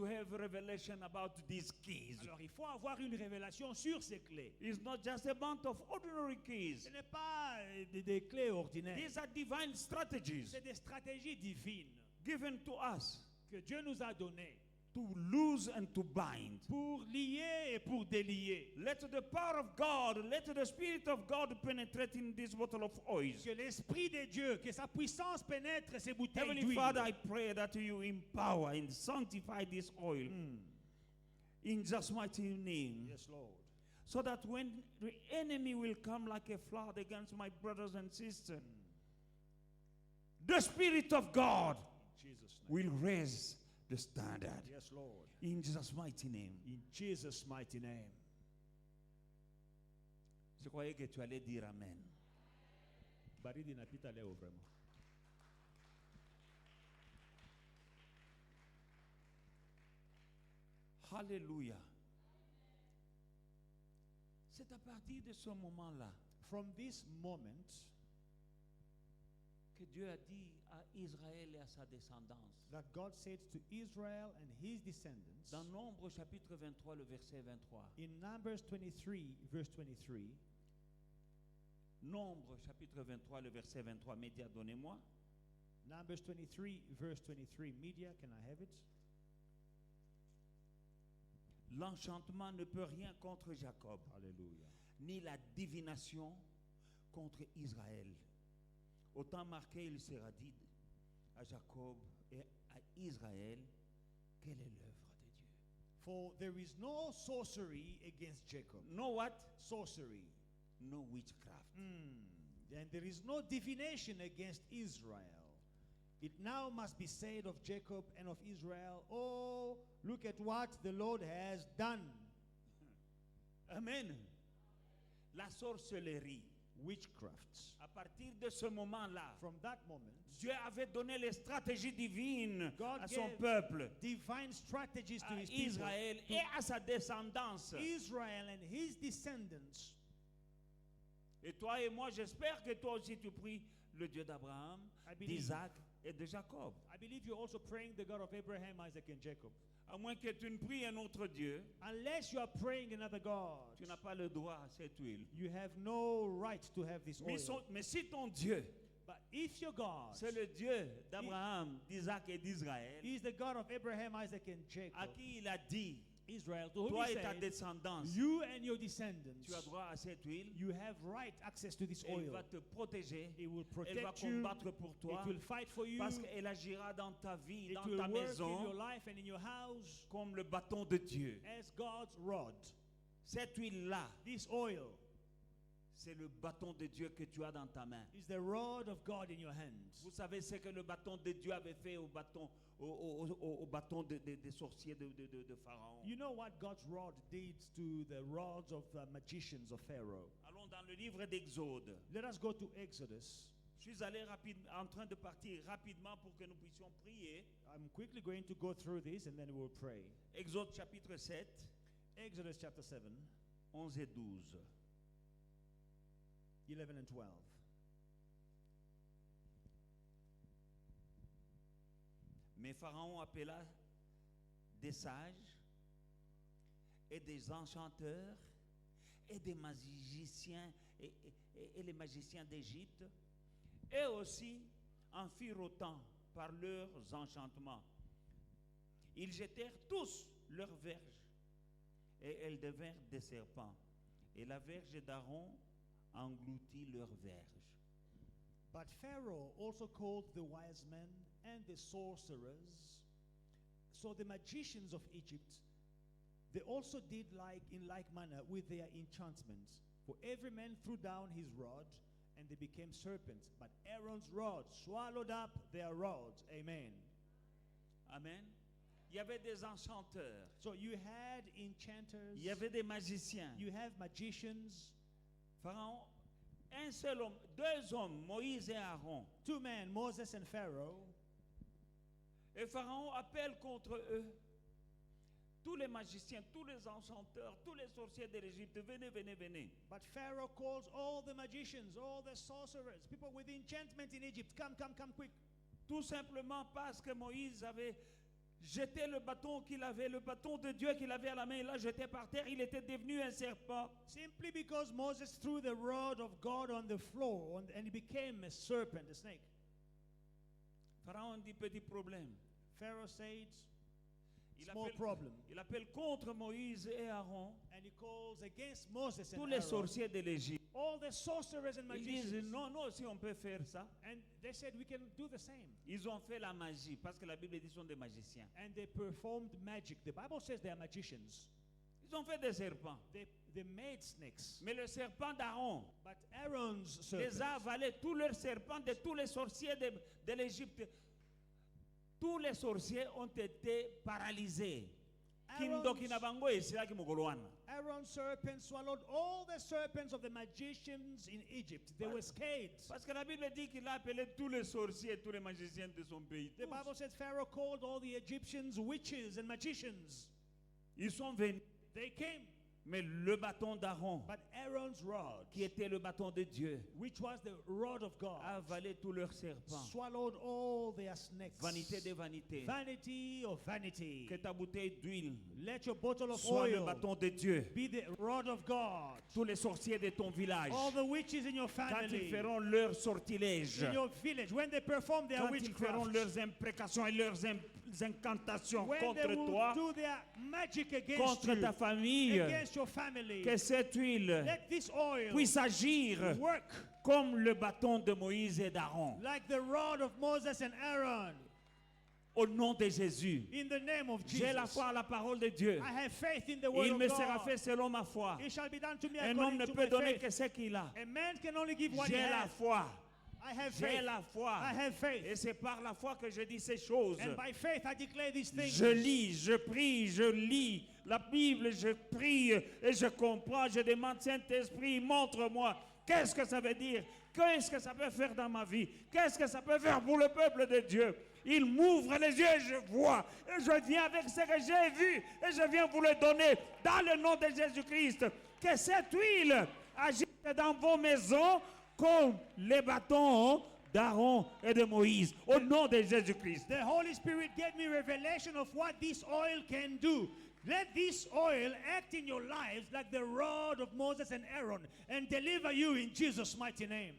have revelation about these keys. Alors il faut avoir une révélation sur ces clés. It's not just a bunch of ordinary keys. Ce n'est pas des clés ordinaires. These are divine strategies C'est des stratégies divines given to us que Dieu nous a données to loose and to bind. pour lier et pour délier. Let the power of God, let the Spirit of God penetrate in this bottle of oil. Que l'Esprit de Dieu, que sa puissance pénètre ces bouteilles Heavenly d'huile. Father, I pray that you empower and sanctify this oil in just mighty name. Yes, Lord. So that when the enemy will come like a flood against my brothers and sisters, the Spirit of God In Jesus' name. will raise the standard. Yes, Lord. In Jesus' mighty name. In Jesus' mighty name. Je croyais que tu allais dire Amen. Baridi napita leo vraiment. Hallelujah. C'est à partir de ce moment-là From this moment que Dieu a dit à Israël et à sa descendance. that God said to Israel and his descendants Dans Nombre chapitre 23, le verset 23. in Numbers 23, verse 23. Nombre chapitre 23, le verset 23. Média, donnez-moi. Numbers 23, verse 23. Media, can I have it? L'enchantement ne peut rien contre Jacob, Hallelujah. ni la divination contre Israël. Au temps marqué, il sera dit à Jacob et à Israël, quelle est l'œuvre de Dieu. For there is no sorcery against Jacob. No what? Sorcery. No witchcraft. And there is no divination against Israel. It now must be said of Jacob and of Israel, oh, look at what the Lord has done. Amen. La sorcellerie. Witchcrafts. À partir de ce moment-là, From that moment, Dieu avait donné les stratégies divines God à son gave peuple, divine strategies to à his people, Israël et à sa descendance. Israel and his descendants. Et toi et moi, j'espère que toi aussi tu pries le Dieu d'Abraham, I believe. d'Isaac et de Jacob. I believe you're also praying the God of Abraham, Isaac, and Jacob. À moins que tu ne pries un autre Dieu, Unless you are praying another God, tu n'as pas le droit à cette huile. you have no right to have this oil. Mais si ton Dieu, But if your God c'est le Dieu d'Abraham, d'Isaac et d'Israël, is the God of Abraham, Isaac, and Jacob, à qui il a dit, Israel, to whom toi he et ta said, descendance, you and your descendants, tu as droit à cette huile, you have right access to this et il oil. va te protéger, It will elle va protect you. combattre pour toi, It will fight for you. parce qu'elle agira dans ta vie, It dans will ta work in maison, your life and in your house comme le bâton de Dieu. as God's rod. Cette huile-là, This oil c'est le bâton de Dieu que tu as dans ta main. is the rod of God in your hands. Vous savez ce que le bâton de Dieu avait fait au bâton des sorciers de Pharaon. You know what God's rod did to the rods of the magicians of Pharaoh. Allons dans le livre d'Exode. Let us go to Exodus. Je suis allé en train de partir rapidement pour que nous puissions prier. I'm quickly going to go through this and then we'll pray. Exode chapitre 7, Exodus chapter 7, 11 et 12. 11 and 12. Mais Pharaon appela des sages et des enchanteurs et des magiciens et les magiciens d'Égypte, et aussi en firent autant par leurs enchantements. Ils jetèrent tous leurs verges et elles devinrent des serpents, et la verge d'Aaron engloutit leurs verges. But Pharaoh also called the wise men and the sorcerers. So the magicians of Egypt, they also did in like manner with their enchantments. For every man threw down his rod, and they became serpents. But Aaron's rod swallowed up their rods. Amen. Amen. Il y avait des enchanteurs, So you had enchanters, il y avait des magiciens. you have magicians. Pharaon, un seul homme, deux hommes, Moïse et Aaron. Two men, Moses and Pharaoh. Et Pharaon appelle contre eux tous les magiciens, tous les enchanteurs, tous les sorciers de l'Égypte. Venez, venez, venez. But Pharaoh calls all the magicians, all the sorcerers, people with enchantment in Egypt. Come, come, come quick. Tout simplement parce que Moïse avait jeté le bâton qu'il avait, le bâton de Dieu qu'il avait à la main, il l'a jeté par terre, il était devenu un serpent. Simply because Moses threw the rod of God on the floor and he became a serpent, a snake. Pharaon dit petit problème. Pharaoh said, Il small appelle, problem. il appelle contre Moïse et Aaron And he calls against Moses tous and les Aaron, sorciers de l'Égypte. all the sorcerers and Ils disent magicians. non, non, si on peut faire ça. And they said, we can do the same. Ils ont fait la magie parce que la Bible dit qu'ils sont des magiciens. And they performed magic. The Bible says they are magicians. Ils ont fait des serpents. They made snakes. Mais le serpent d'Aaron But Aaron's les serpent, a avalés, tous leurs serpents de tous les sorciers de l'Égypte. Tous les sorciers ont été paralysés. Aaron's serpent swallowed all the serpents of the magicians in Egypt. They were scared. Parce que la Bible dit qu'il a appelé tous les sorciers et tous les magiciens de son pays. The Bible says Pharaoh called all the Egyptians witches and magicians. Ils sont venus. They came. Mais le bâton d'Aaron, But Aaron's rod, qui était le bâton de Dieu, which was the rod of God, a avalé tous leurs serpents. swallowed all their snakes. Vanité des vanités. Vanity of vanity. Que ta bouteille d'huile Let your bottle of soit le oil bâton de Dieu. be the rod of God. Tous les sorciers de ton village, All the witches in your quand ils family, feront leur sortilège, in your village, when they perform their quand ils feront witchcraft, leurs imprécations et leurs incantations when they contre will toi, do their magic against contre you, ta famille, against your family, que cette huile let this oil puisse agir work comme le bâton de Moïse et d'Aaron. like the rod of Moses and Aaron. Au nom de Jésus, In the name of j'ai la Jesus, foi à la parole de Dieu. I have faith in the word Il of me sera God. fait selon ma foi. It shall be done to me Un homme according ne to peut my donner faith. que ce qu'il a. A man can only give what he J'ai la has. foi. I have J'ai faith. la foi. I have faith. Et c'est par la foi que je dis ces choses. And by faith I declare these things. Je lis, je prie, je lis la Bible, je prie et je comprends. Je demande, Saint-Esprit, montre-moi. Qu'est-ce que ça veut dire? Qu'est-ce que ça peut faire dans ma vie? Qu'est-ce que ça peut faire pour le peuple de Dieu? Il m'ouvre les yeux et je vois. Et je viens avec ce que j'ai vu. Et je viens vous le donner dans le nom de Jésus-Christ. Que cette huile agisse dans vos maisons comme les bâtons d'Aaron et de Moïse. Au nom de Jésus-Christ. The Holy Spirit gave me revelation of what this oil can do. Let this oil act in your lives like the rod of Moses and Aaron and deliver you in Jesus' mighty name.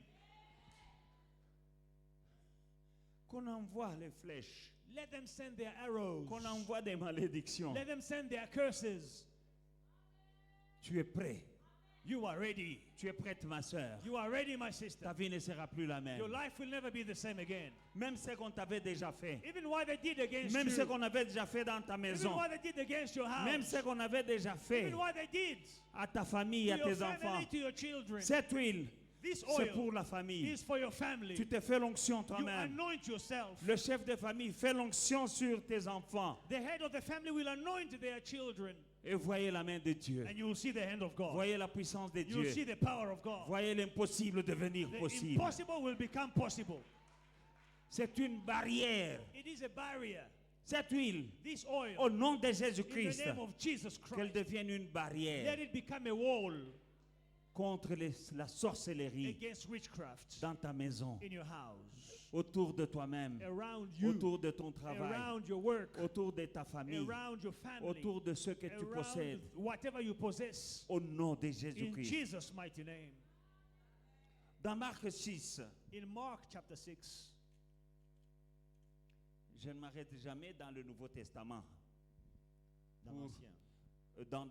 Qu'on envoie les flèches. Let them send their arrows. Qu'on envoie des malédictions. Let them send their curses. Tu es prêt. You are ready. Tu es prête, ma soeur. You are ready, my sister. Ta vie ne sera plus la même. Your life will never be the same again. Même ce qu'on t'avait déjà fait. Even what they did against Même ce you. qu'on avait déjà fait dans ta Even maison. what they did against your house. Même ce qu'on avait déjà fait Even what they did à ta famille, à to your tes enfants. family, to your children. Cette huile, This c'est oil pour la famille. is for your family. Tu te fais l'onction You toi-même. anoint yourself. Le chef de famille fait l'onction sur tes enfants. The head of the family will anoint their children. Et voyez la main de Dieu. And you will see the hand of God. Voyez la puissance de You will see Dieu. the power of God. Voyez l'impossible devenir The possible. impossible will become possible. C'est une barrière. It is a barrier. Cette huile, This oil, au nom de in the Jésus-Christ, name of Jesus qu'elle Christ, devienne une let barrière it become a wall contre la sorcellerie against witchcraft dans ta maison, in your house, autour de toi-même, around you, autour de ton travail, around your work, autour de ta famille, around your family, autour de ce que tu around possèdes, whatever you possess. au nom de In Jésus-Christ. Jesus' mighty name. Dans Marc 6, In Mark chapter 6, je ne m'arrête jamais dans le Nouveau Testament. dans Pour- l'Ancien.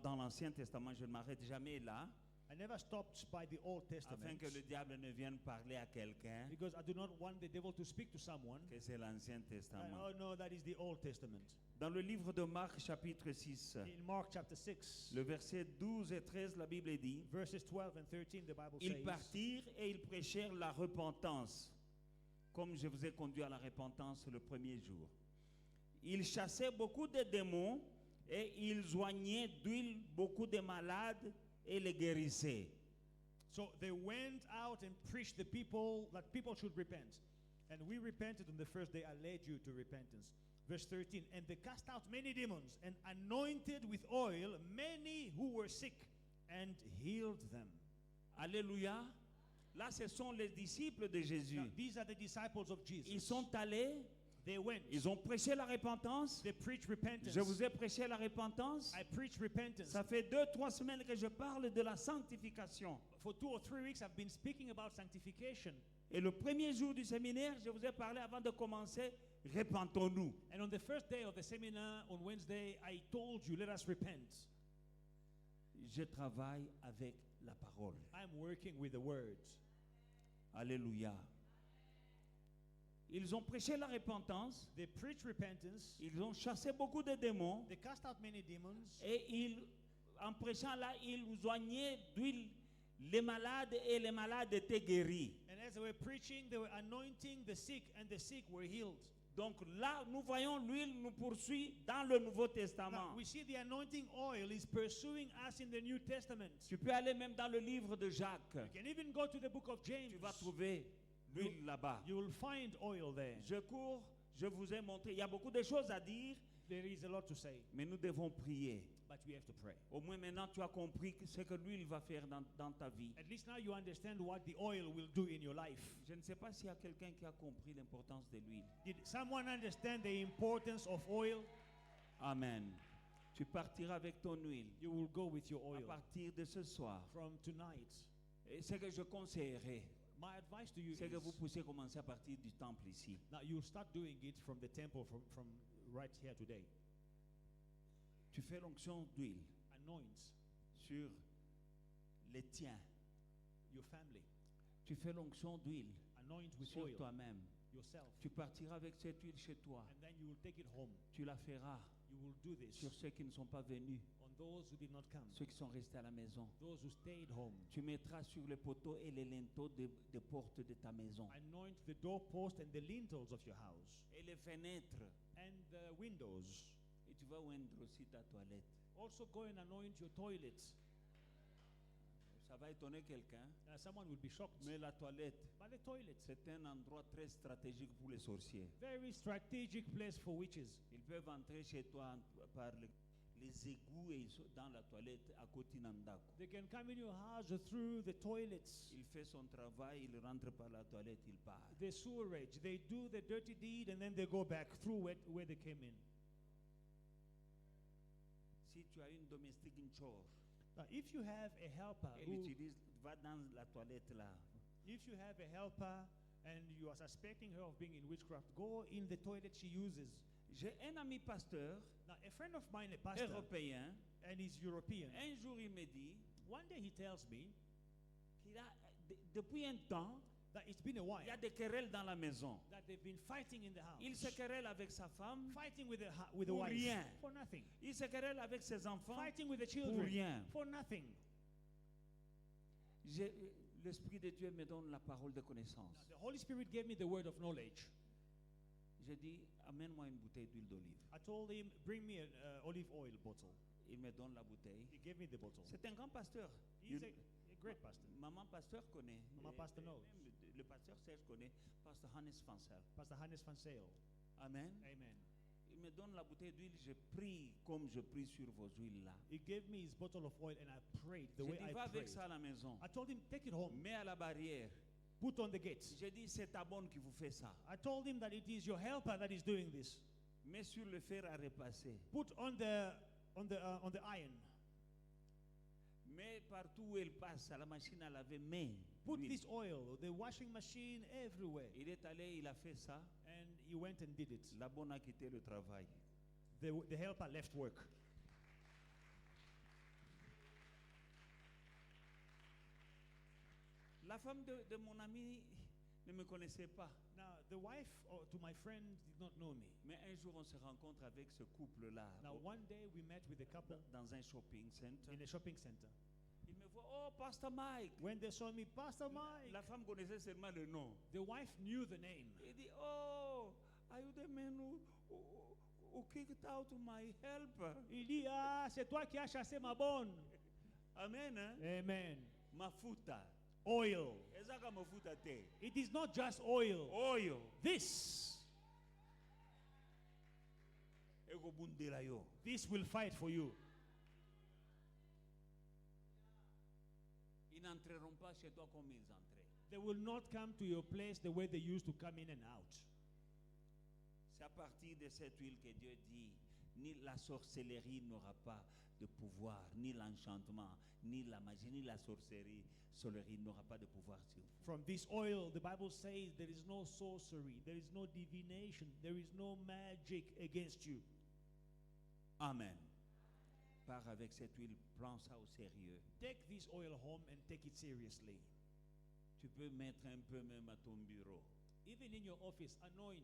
Dans l'Ancien Testament, je ne m'arrête jamais là, I never stopped by the Old Testament afin que le diable ne vienne parler à quelqu'un because I do not want the devil to speak to someone. que c'est l'Ancien Testament. Oh no, that is the Old Testament. Dans le livre de Marc, chapitre 6, In Mark chapter 6, le verset 12 et 13, la Bible dit, verses 12 and 13, the Bible ils says, partirent et ils prêchèrent la repentance, comme je vous ai conduit à la repentance le premier jour. Ils chassaient beaucoup de démons et ils joignaient d'huile beaucoup de malades et les guérissaient. So they went out and preached the people that people should repent. And we repented on the first day. I led you to repentance. Verse 13, and they cast out many demons and anointed with oil many who were sick and healed them. Alléluia. Là, ce sont les disciples de Jésus. Now, these are the disciples of Jesus. Ils sont allés, They went. ils ont prêché la repentance. They preached repentance. Je vous ai prêché la repentance. I preached repentance. Ça fait 2-3 semaines que je parle de la sanctification. For 2 or 3 weeks, I've been speaking about sanctification. Et le premier jour du séminaire, je vous ai parlé avant de commencer, repentons-nous. And on the first day of the seminar on Wednesday, I told you, let us repent. Je travaille avec la parole. I'm working with the word. Alléluia. Ils ont prêché la repentance, They preached repentance. ils ont chassé beaucoup de démons They cast out many demons. et en prêchant là, ils joignaient d'huile les malades et les malades étaient guéris. And as they were preaching, they were anointing the sick, and the sick were healed. Donc là, nous voyons l'huile nous poursuit dans le Nouveau Testament. Now, we see the anointing oil is pursuing us in the New Testament. Tu peux aller même dans le livre de Jacques. You can even go to the book of James. Tu vas trouver l'huile là-bas. You will find oil there. Je cours, je vous ai montré. Il y a beaucoup de choses à dire, There is a lot to say, Mais nous devons prier. but we have to pray. Au moins maintenant tu as compris ce que l'huile va faire dans ta vie. At least now you understand what the oil will do in your life. Je ne sais pas s'il y a quelqu'un qui a compris l'importance de l'huile. Did someone understand the importance of oil? Amen. Tu partiras avec ton huile You will go with your à oil partir de ce soir. from tonight. Et ce que je conseillerais, My advice to you c'est que vous is, puissiez commencer à partir du temple ici. now you start doing it from the temple, from right here today. Tu fais l'onction d'huile Anoint sur les tiens. your family. Tu fais l'onction d'huile Anoint with sur oil toi-même. yourself. Tu partiras avec cette huile chez toi. And then you will take it home. Tu la feras You will do this sur ceux qui ne sont pas venus, on those who did not come, ceux qui sont restés à la maison. those who stayed home. Tu mettras sur les poteaux et les linteaux des portes de ta maison. Anoint the doorpost and the lintels of your house Et les fenêtres. and the windows. Et tu vas oindre aussi ta toilette. Also go and anoint your toilet. Ça va étonner quelqu'un. Someone will be shocked. Mais la toilette, But the toilet, c'est un endroit très stratégique pour les sorciers. very strategic place for witches. Ils peuvent entrer chez toi par les égouts et dans la toilette à Kotinandako. They can come in your house through the toilets, Il fait son travail, il rentre par la toilette, il part. the sewerage. They do the dirty deed and then they go back through where they came in. Si tu as une domestique, une chore, Now, if you have a helper, elle utilise, va dans la toilette là. if you have a helper and you are suspecting her of being in witchcraft, go in the toilet she uses. J'ai un ami pasteur Now, a friend of mine, a pastor, européen, and he's European. un jour il me dit One day he tells me qu'il a, depuis un temps, that it's been a while il y a des querelles dans la maison. that they've been fighting in the house. Il se querelle avec sa femme, Fighting with the Pour wife rien. for nothing. il se querelle avec ses enfants. Fighting with the Pour children rien. for nothing. L'Esprit de Dieu me donne la parole de connaissance. Now, the Holy Spirit gave me the word of knowledge. J'ai dit, amène-moi une bouteille d'huile d'olive. I told him, bring me an olive oil bottle. Il me donne la bouteille. He gave me the bottle. C'est un grand pasteur. He's a great pastor. Maman pasteur connaît. Maman pasteur knows. Même le pasteur Serge connaît. Pasteur Hannes Fansel. Pastor Hannes van Sale. Amen. Amen. Il me donne la bouteille d'huile. Je prie comme je prie sur vos huiles là. He gave me his bottle of oil and I prayed the J'ai way dit, I va avec prayed. ça à la maison. I told him, take it home. Mets à la barrière. Put on the gates. J'ai dit, c'est ta bonne qui vous fait ça. I told him that it is your helper that is doing this. Mets sur le fer à repasser. Put on the iron. Mets partout où elle passe à la machine à laver. Mets. Put l'huile. this oil, the washing machine, everywhere. Il est allé, il a fait ça. And he went and did it. La bonne a quitté le travail. The helper left work. La femme de mon ami ne me connaissait pas. Now, the wife to my friend did not know me. Mais un jour, on se rencontre avec ce couple-là Now, one day we met with a couple dans un shopping center. in a shopping center. Il me voit, oh, Pastor Mike. When they saw me, Pastor Mike, La femme connaissait seulement le nom. the wife knew the name. Il dit, oh, are you the man who kicked out my helper? Il dit, ah, c'est toi qui as chassé ma bonne. Amen, hein? Amen. Mafuta. Oil. Ezaka mafuta te. It is not just oil. Oyo. This Ego bundela yo. will fight for you. Ils n'entreront pas chez toi comme ils entraient. They will not come to your place the way they used to come in and out. C'est à partir de cette huile que Dieu dit, ni la sorcellerie n'aura pas de pouvoir, ni l'enchantement, ni la magie, ni la sorcellerie n'aura pas de pouvoir sur vous. From this oil, the Bible says there is no sorcery, there is no divination, there is no magic against you. Amen. Pars avec cette huile, prends ça au sérieux. Take this oil home and take it seriously. Tu peux mettre un peu même à ton bureau. Even in your office, anoint.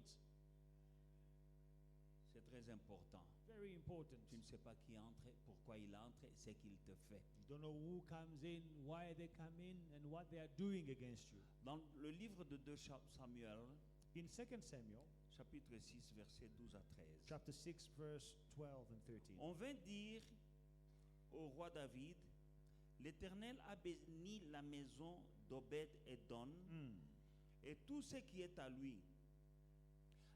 C'est très important. Very important. Tu ne sais pas qui entre, pourquoi il entre, et ce qu'il te fait. You don't know who comes in, why they come in, and what they are doing against you. Dans le livre de 2 Samuel, In 2 Samuel, chapitre 6, versets 12 à 13, chapter 6, verse 12 and 13. on vint dire au roi David, l'Éternel a béni la maison d'Obed-Édom et tout ce qui est à lui,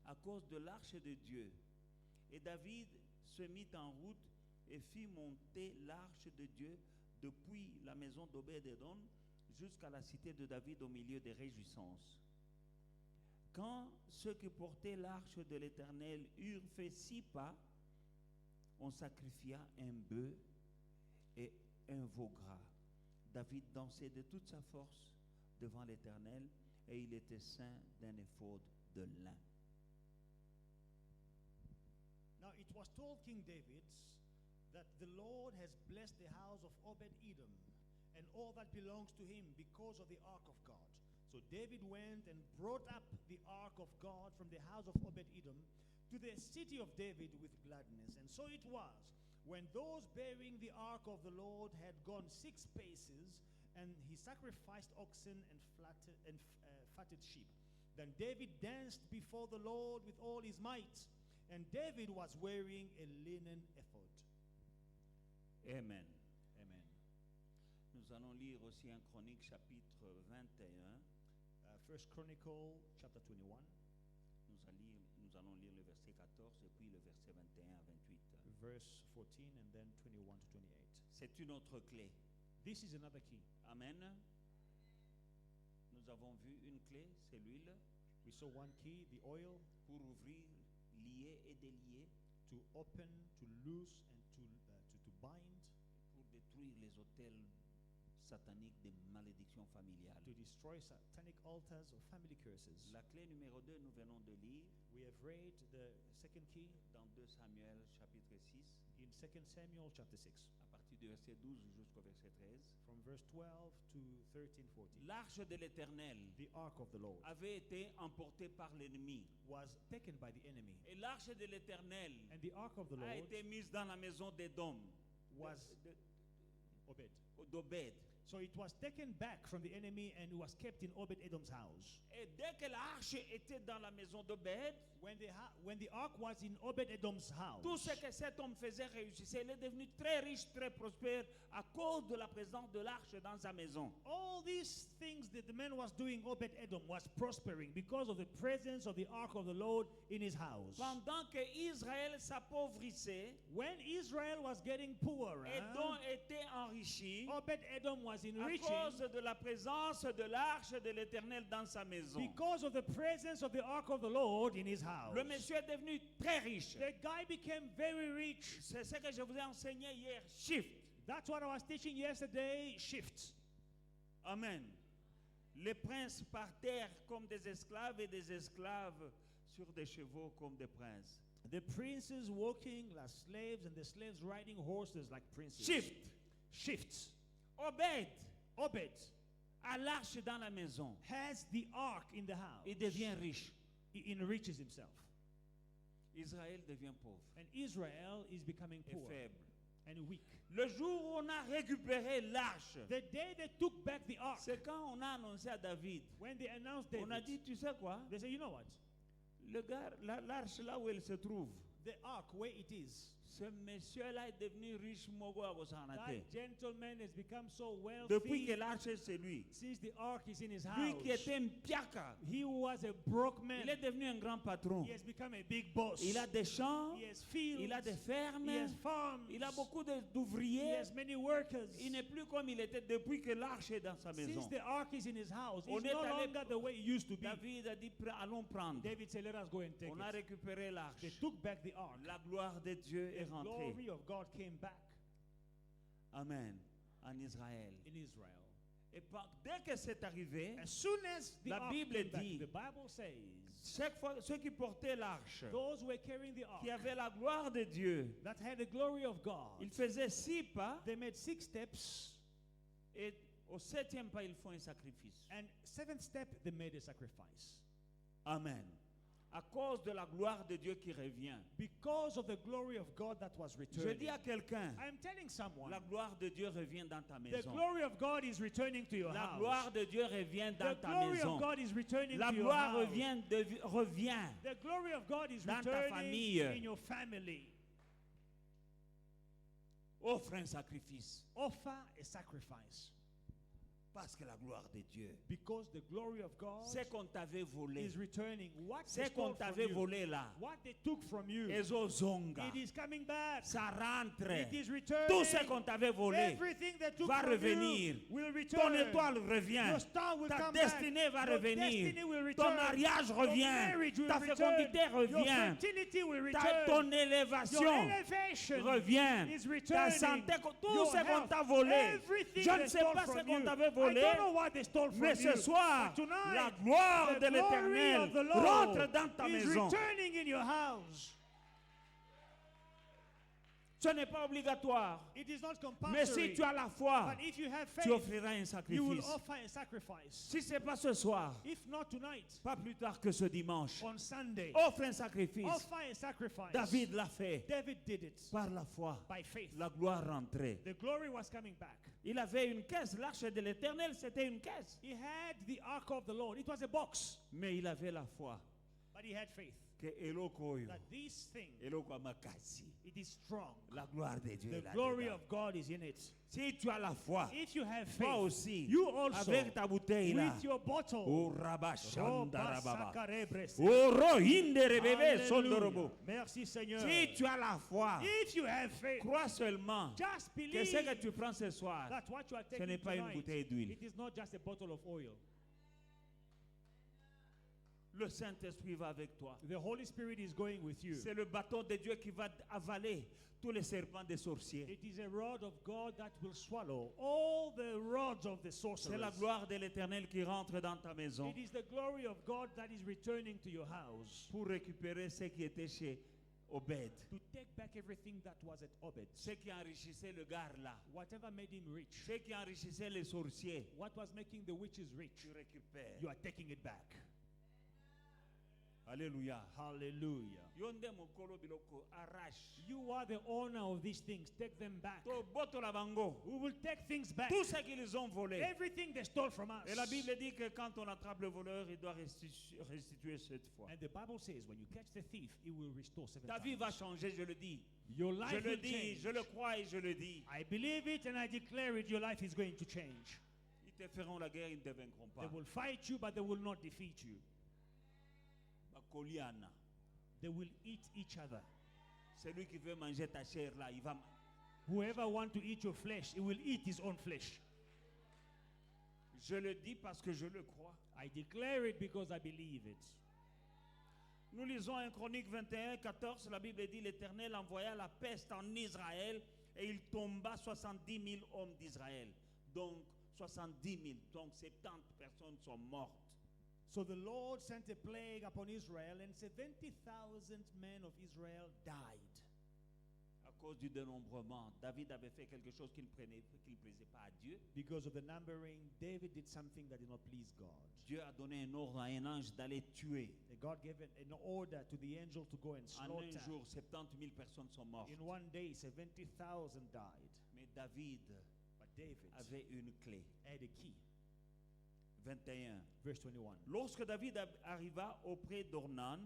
à cause de l'arche de Dieu Et David se mit en route et fit monter l'arche de Dieu depuis la maison d'Obed-Édom jusqu'à la cité de David au milieu des réjouissances. Quand ceux qui portaient l'arche de l'Éternel eurent fait 6 pas, on sacrifia un bœuf et un veau gras. David dansait de toute sa force devant l'Éternel et il était ceint d'un éphod de lin. Now it was told King David that the Lord has blessed the house of Obed-Edom and all that belongs to him because of the ark of God. So David went and brought up the ark of God from the house of Obed-Edom to the city of David with gladness. And so it was, when those bearing the ark of the Lord had gone 6 paces, and he sacrificed oxen and fatted sheep. Then David danced before the Lord with all his might, and David was wearing a linen ephod. Amen. Amen. Nous allons lire aussi un Chronique chapitre 21. First Chronicle chapter 21. Nous allons lire le verset 14 et puis le verset 21 à 28. Verse 14 and then 21 to 28. C'est une autre clé. This is another key. Amen. Nous avons vu une clé, c'est l'huile, We saw one key, the oil, pour ouvrir, lier et délier, to open, to loose, and to bind, pour détruire les autels sataniques des malédictions familiales. to destroy satanic altars or family curses. La clé numéro 2, nous venons de lire We have read the second key dans 2 Samuel chapitre 6, in 2 Samuel chapter 6, à partir du verset 12 jusqu'au verset 13. from verse 12 to 13, 14. L'arche de l'Éternel The ark of the Lord avait été emportée par l'ennemi. was taken by the enemy, Et l'arche de l'Éternel and the ark of the a Lord été mise dans la maison d'Édom, was Obed. d'Obed. So it was taken back from the enemy and was kept in Obed-Edom's house. Et dès que l'arche était dans la maison d'Obed, When the ark was in Obed-Edom's house, tout ce que cet homme faisait réussissait. Il est devenu très riche, très prospère à cause de la présence de l'arche dans sa maison. all these things that the man was doing, Obed-Edom was prospering because of the presence of the ark of the Lord in his house. Pendant que Israël s'appauvrissait, When Israel was getting poorer, Édom était enrichi Obed-Edom was à enriching cause de la présence de l'arche de l'Éternel dans sa maison. because of the presence of the ark of the Lord in his house. Le monsieur est devenu très riche. The guy became very rich. C'est ce que je vous ai enseigné hier. Shift. That's what I was teaching yesterday. Shift. Amen. Les princes par terre comme des esclaves et des esclaves sur des chevaux comme des princes. The princes walking like slaves and the slaves riding horses like princes. Shift. Shifts. Obed Obed a l'arche dans la maison. has the ark in the house. Il devient riche. He enriches himself. Israël devient pauvre And Israel is becoming et poor faible. and weak. Le jour où on a récupéré l'arche, The day they took back the ark, c'est quand on a annoncé à David. when they announced On a David, dit, tu sais quoi? they say, you know what? Le gars, l'arche là où elle se trouve, The ark, where it is, ce monsieur-là est devenu riche mogo à Bosanate. that gentleman has become so Depuis que wealthy l'arche c'est lui. since the ark is in his Lui house. qui était un piaka, He was a broke man. il est devenu un grand patron. He has become a big boss. Il a des champs, He has fields. il a des fermes, He has farms. il a beaucoup He d'ouvriers. has many workers. Il n'est plus comme il était depuis que l'arche est dans sa maison. Since the ark is in his house, On it's est no allé- longer the way it used to be. David a dit, allons prendre. David said, let us go and take On a it. récupéré l'arche. They took back the ark. La gloire de Dieu est The rentrée. glory of God came back Amen. En Israël. in Israel. Et dès que c'est arrivé, As soon as the La ark Bible came back, dit- the Bible says, chaque fois, ceux qui portaient l'arche, those who were carrying the ark qui avaient la gloire de Dieu, that had the glory of God, ils faisaient 6 pas they made 6 steps, et au 7e pas, ils font un sacrifice. and 7th step, they made a sacrifice. Amen. À cause de la gloire de Dieu qui revient. Because of the glory of God that was Je returning. dis à quelqu'un, I'm telling someone, la gloire de Dieu revient dans ta the maison. glory of God is returning to your La house. gloire de Dieu revient dans The ta glory maison. of God is returning La to your gloire house. revient. The glory of God is dans ta returning famille. in your family. Offre un sacrifice. Offer a sacrifice. Parce que la gloire de Dieu, Because the glory of God c'est qu'on t'avait volé. is returning. What they C'est qu'on stole from t'avait you, volé là. what they took from you, Ezozonga. it is coming back. Ça rentre. It is returning. Tout ce qu'on t'avait volé Everything they took va from revenir. you will Ton return. étoile revient. Your star will Ta come destinée va back. Your revenir. destiny will Ton return. mariage Your revient. marriage will Ta return. fécondité Your revient. fertility will Ton return. Your élévation elevation revient. is Ta returning. santé, tout Your ce qu'on health, t'a volé. everything Je ne they sais stole pas ce from qu'on you. t'avait I volé. don't know what they stole from Mais you. ce soir, But tonight, la gloire the de glory l'Éternel of the Lord rentre dans ta is maison. returning in your house. Ce n'est pas obligatoire. It is not Mais si compulsory. tu as la foi, But if you have tu faith, offriras un you will sacrifice. offer a sacrifice. Si ce n'est pas ce soir, If not tonight, pas plus tard que ce dimanche, on Sunday, offre un sacrifice. offer a sacrifice. David l'a fait. David did it Par la foi, by faith. la gloire rentrait. The glory was coming back. Il avait une caisse. L'arche de l'Éternel, c'était une caisse. He had the ark of the Lord. It was a box, Mais il avait la foi. but he had faith Que eloko oyo, that this thing, eloko amakasi. it is strong. La gloire de Dieu The est là glory dedans. of God is in it. Si tu as la foi, If you have toi faith, aussi, you also, avec ta bouteille là, with your bottle, oh rabashanda rababa, Robasakarebrese. oh rohinde rebebe Hallelujah. sondorobo. Merci Seigneur. Si tu as la foi, If you have faith, crois seulement just que believe ce que tu prends ce soir, that what you are ce taking n'est pas une tonight, bouteille d'huile. it is not just a bottle of oil. Le Saint-Esprit va avec toi. The Holy Spirit is going with you. C'est le bâton de Dieu qui va avaler tous les serpents des sorciers. It is a rod of God that will swallow all the rods of the C'est sorcerers. la gloire de l'Éternel qui rentre dans ta maison It is the glory of God that is returning to your house pour récupérer ce qui était chez Obed. to take back everything that was at Obed. Ce qui enrichissait le gars là. Whatever made him rich, Ce qui enrichissait les sorciers. what was making the witches rich, Tu récupères. you are taking it back. Alléluia. Hallelujah. Yonde mokolo biloko arrache. You are the owner of these things. Take them back. To boto la bango. We will take things back. Tout ce qu'ils ont volé. Everything they stole from us. Et la Bible dit que quand on attrape le voleur, il doit restituer 7 fois. And the Bible says when you catch the thief, it will restore 7 Ta vie va times. changer, je le dis. Your life Je le will dis, change. je le crois et je le dis. I believe it and I declare it. Your life is going to change. Ils te feront la guerre, ils ne te vaincront pas. They will fight you, but they will not defeat you. Bakoliana. They will eat each other. Celui qui veut manger ta chair là, il va. Whoever wants to eat your flesh, he will eat his own flesh. Je le dis parce que je le crois. I declare it because I believe it. Nous lisons en Chronique 21, 14, la Bible dit l'Éternel envoya la peste en Israël et il tomba 70 000 hommes d'Israël. Donc 70 000, donc 70 personnes sont mortes. So the Lord sent a plague upon Israel, and 70,000 men of Israel died. À cause du dénombrement, David avait fait quelque chose qui ne plaisait pas à Dieu. Because of the numbering, David did something that did not please God. Dieu a donné un ordre à un ange d'aller tuer. And God gave an order to the angel to go and En slaughter. un jour, 70 000 personnes sont mortes. In one day, 70,000 died. Mais David But David avait une clé. had a key. 21. Verse 21. Lorsque David arriva auprès d'Ornan,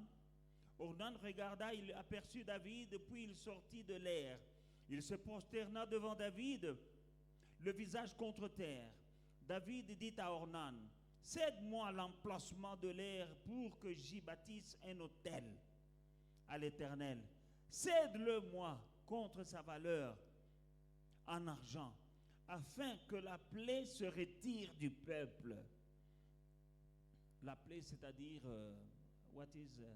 Ornan regarda, il aperçut David, puis il sortit de l'air. Il se prosterna devant David, le visage contre terre. David dit à Ornan, cède-moi l'emplacement de l'air pour que j'y bâtisse un autel à l'Éternel. Cède-le-moi contre sa valeur en argent, afin que la plaie se retire du peuple. La plaie, c'est-à-dire, what is a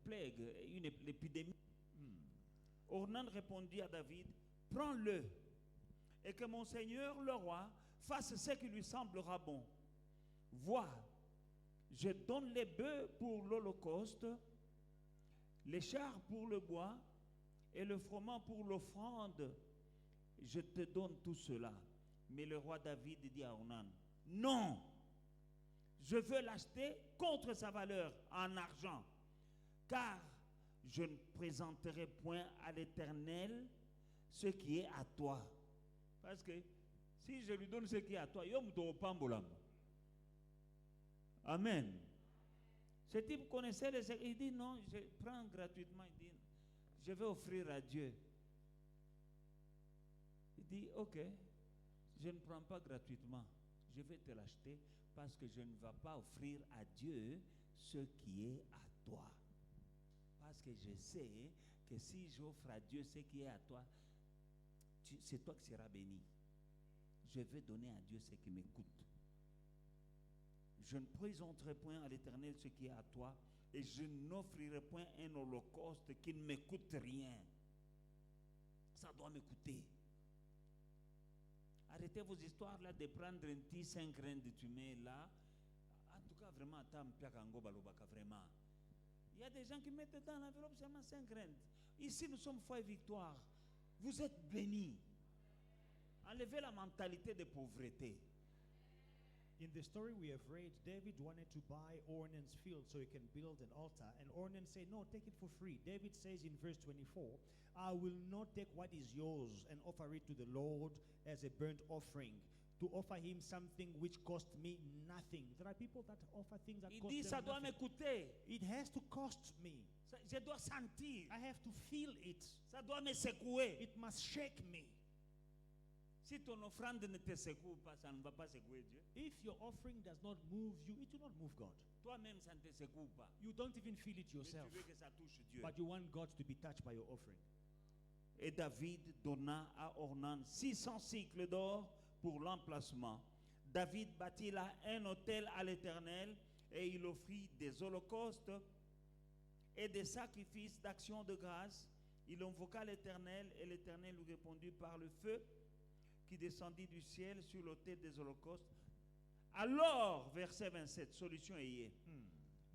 plague, une épidémie. Ornan répondit à David, prends-le, et que mon seigneur le roi fasse ce qui lui semblera bon. Vois, je donne les bœufs pour l'holocauste, les chars pour le bois, et le froment pour l'offrande. Je te donne tout cela. Mais le roi David dit à Ornan, non, je veux l'acheter contre sa valeur en argent, car je ne présenterai point à l'Éternel ce qui est à toi. Parce que si je lui donne ce qui est à toi, amen. Ce type connaissait les secrets. Il dit non, je prends gratuitement. Il dit, je vais offrir à Dieu. Il dit ok, je ne prends pas gratuitement. Je vais te l'acheter parce que je ne vais pas offrir à Dieu ce qui est à toi. Parce que je sais que si j'offre à Dieu ce qui est à toi, c'est toi qui seras béni. Je vais donner à Dieu ce qui me coûte. Je ne présenterai point à l'Éternel ce qui est à toi, et je n'offrirai point un holocauste qui ne me coûte rien. Ça doit me coûter. Arrêtez vos histoires là de prendre un petit 5 graines de tumé là. En tout cas, vraiment, vraiment. Il y a des gens qui mettent dans l'enveloppe seulement 5 graines. Ici, nous sommes foi et victoire. Vous êtes bénis. Enlevez la mentalité de pauvreté. In the story we have read, David wanted to buy Ornan's field so he can build an altar. And Ornan said, no, take it for free. David says in verse 24, I will not take what is yours and offer it to the Lord as a burnt offering, to offer him something which cost me nothing. There are people that offer things that Il cost dit, ça them doit nothing. m'écouter. It has to cost me. Je dois sentir. I have to feel it. Ça doit me secouer. It must shake me. Si ton offrande ne te secoue pas, ça ne va pas secouer Dieu. If your offering does not move you, it will not move God. Toi-même, ça ne te secoue pas. You don't even feel it Mais yourself, tu veux que ça touche Dieu. but you want God to be touched by your offering. Et David donna à Ornan 600 cycles d'or pour l'emplacement. David bâtit là un autel à l'Éternel et il offrit des holocaustes et des sacrifices d'action de grâce. Il invoqua l'Éternel et l'Éternel lui répondit par le feu qui descendit du ciel sur l'autel des holocaustes. Alors, verset 27, solution ayez.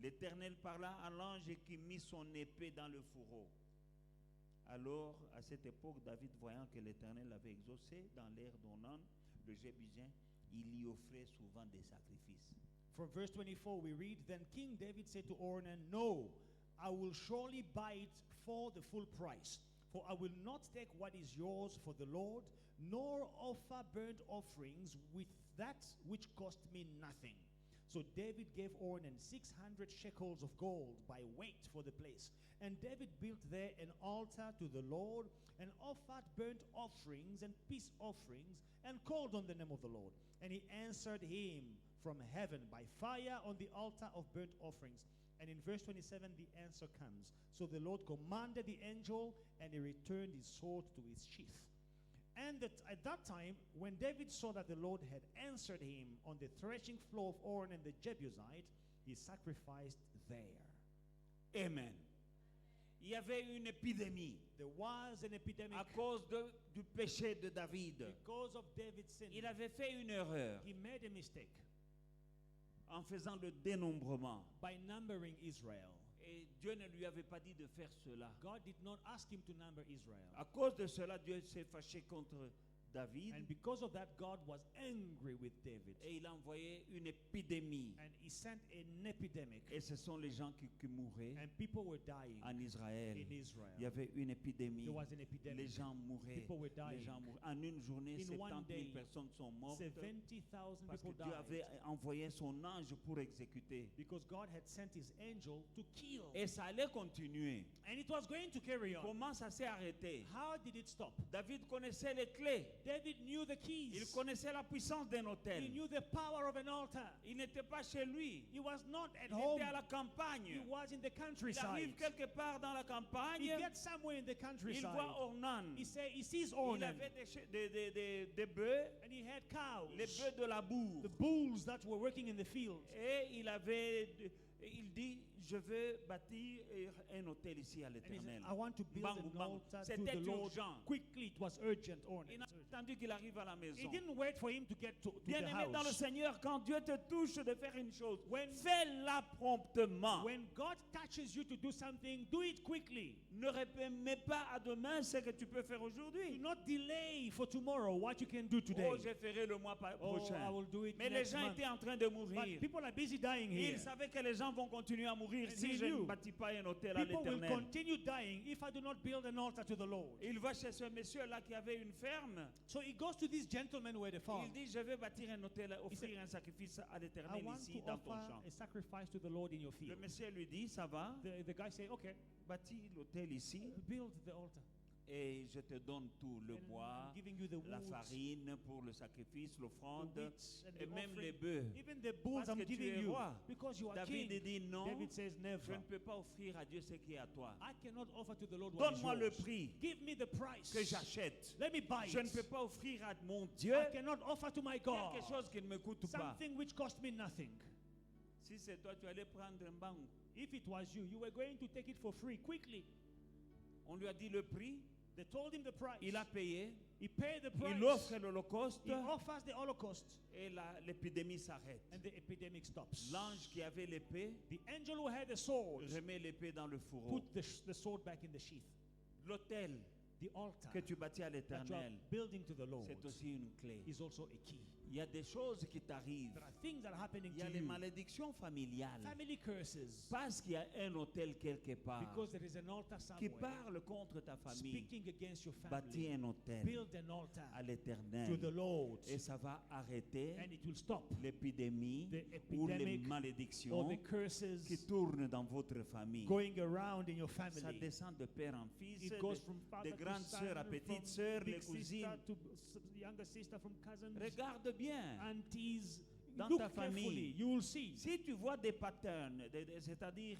L'Éternel parla à l'ange qui mit son épée dans le fourreau. Alors, à cette époque, David, voyant que l'Éternel l'avait exaucé dans l'air d'Ornan, le Jébusien, il y offrait souvent des sacrifices. From verse 24, we read, Then King David said to Ornan, No, I will surely buy it for the full price. For I will not take what is yours for the Lord, nor offer burnt offerings with that which cost me nothing. So David gave Ornan 600 shekels of gold by weight for the place. And David built there an altar to the Lord and offered burnt offerings and peace offerings and called on the name of the Lord. And he answered him from heaven by fire on the altar of burnt offerings. And in verse 27, the answer comes. So the Lord commanded the angel, and he returned his sword to its sheath. And at that time, when David saw that the Lord had answered him on the threshing floor of Ornan the Jebusite, he sacrificed there. Amen. Il y avait une épidémie There was an epidemic à cause du péché de David. because of David's sin. Il avait fait une erreur He made a mistake en faisant le dénombrement. by numbering Israel. Et Dieu ne lui avait pas dit de faire cela. God did not ask him to number Israel. À cause de cela, Dieu s'est fâché contre David And because of that, God was angry with David. et il a envoyé une épidémie. And he sent an epidemic. Et ce sont les gens qui mouraient And people were dying en Israël. in Israel. Il y avait une épidémie. There was an Les epidemic. gens mouraient. People were Les dying. gens mouraient. En une journée, In 70 one 000 day, personnes sont mortes 70,000 parce que people Dieu avait died envoyé son ange pour exécuter. because God had sent his angel to kill. Et ça allait continuer. And it was going to carry on. Comment ça s'est arrêté? How did it stop? David connaissait les clés. David knew the keys. Il connaissait la puissance d'un He hôtel. knew the power of an altar. Il n'était pas chez lui. He was not at Il home. était à la campagne. He was in the Il countryside. arrive quelque part dans la campagne. He gets somewhere in the Il countryside. voit Ornan. He sees Il Ornan. avait des bœufs, And he had cows. les bœufs de la bourre. The bulls that were working in the field. Et il dit, je veux bâtir un hôtel ici à And he said, l'Éternel. I want to build Bang, an bang. altar to C'était the Lord. urgent. Quickly, it was urgent, Ornan. Il n'a pas attendu qu'il arrive à la He maison. didn't wait for him to get to the Bien-aimé dans le house. Seigneur, quand Dieu te touche de faire une chose, When- fais-la promptement. When God touches you to do something, do it quickly. Ne mets pas à demain ce que tu peux faire Do aujourd'hui. not delay for tomorrow what you can do today. Oh, je ferai le mois Oh, prochain. I will do it Mais les next gens month. étaient en train de But mourir. people are busy dying here. Ils savaient que les gens vont continuer à mourir And si he je ne knew. bâtis pas un hôtel à People will l'Éternel. continue dying if I do not build an altar to the Lord. Il va chez ce monsieur-là qui avait une ferme. So he goes to this gentleman who had a farm. Il dit, je vais bâtir un hôtel, said, offrir un sacrifice à I l'Éternel want ici to dans ton offer champ. a sacrifice to the Lord in your Le field. monsieur lui dit, ça va, The guy say, okay, bâtis l'hôtel ici. build the altar. Et je te donne tout, le And bois, I'm giving you the la wood, farine pour le sacrifice, the l'offrande, wheat, and et the même offering. les bœufs. Even the bulls Parce I'm que tu giving es you, roi. because you are David king. dit non, David says je never. ne peux pas offrir à Dieu ce qui est à toi. I cannot offer to the Lord what is Donne-moi le yours. prix Give me the price. que j'achète. Let me buy Je ne it. peux pas offrir à mon Dieu I cannot offer to my God quelque chose qui ne me coûte pas. something which cost me nothing. Si c'est toi, tu allais prendre un banc. If it was you, you were going to take it for free quickly. On lui a dit le prix, They told him the price. il a payé, He paid the price. il offre l'Holocauste He offers the Holocaust, et l'épidémie s'arrête. and the epidemic stops. L'ange qui avait l'épée The angel who had the sword remet l'épée dans le fourreau. put the sword back in the sheath. L'autel The altar que tu bâtis à that you are l'Éternel, building to the Lord c'est aussi une clé. is also a key. Il y a des choses qui t'arrivent. There are things that are happening Il y a to les you. malédictions familiales. Family curses. Parce qu'il y a un autel quelque part Because there is an altar qui somewhere parle contre ta famille. speaking against your Bâtis family. un autel Build an altar à to l'Éternel. the Lord, Et ça va arrêter and it will stop l'épidémie the ou les epidemic or malédictions the curses qui tournent dans votre famille. going around in your Ça family. descend de père en fils, It goes from father des to grandes son, sœurs à from petites sœurs, les big sister cousines. to younger sister, from cousins, Regarde bien. aunties. Dans Look ta carefully, famille. you will see. Si tu vois des patterns, c'est-à-dire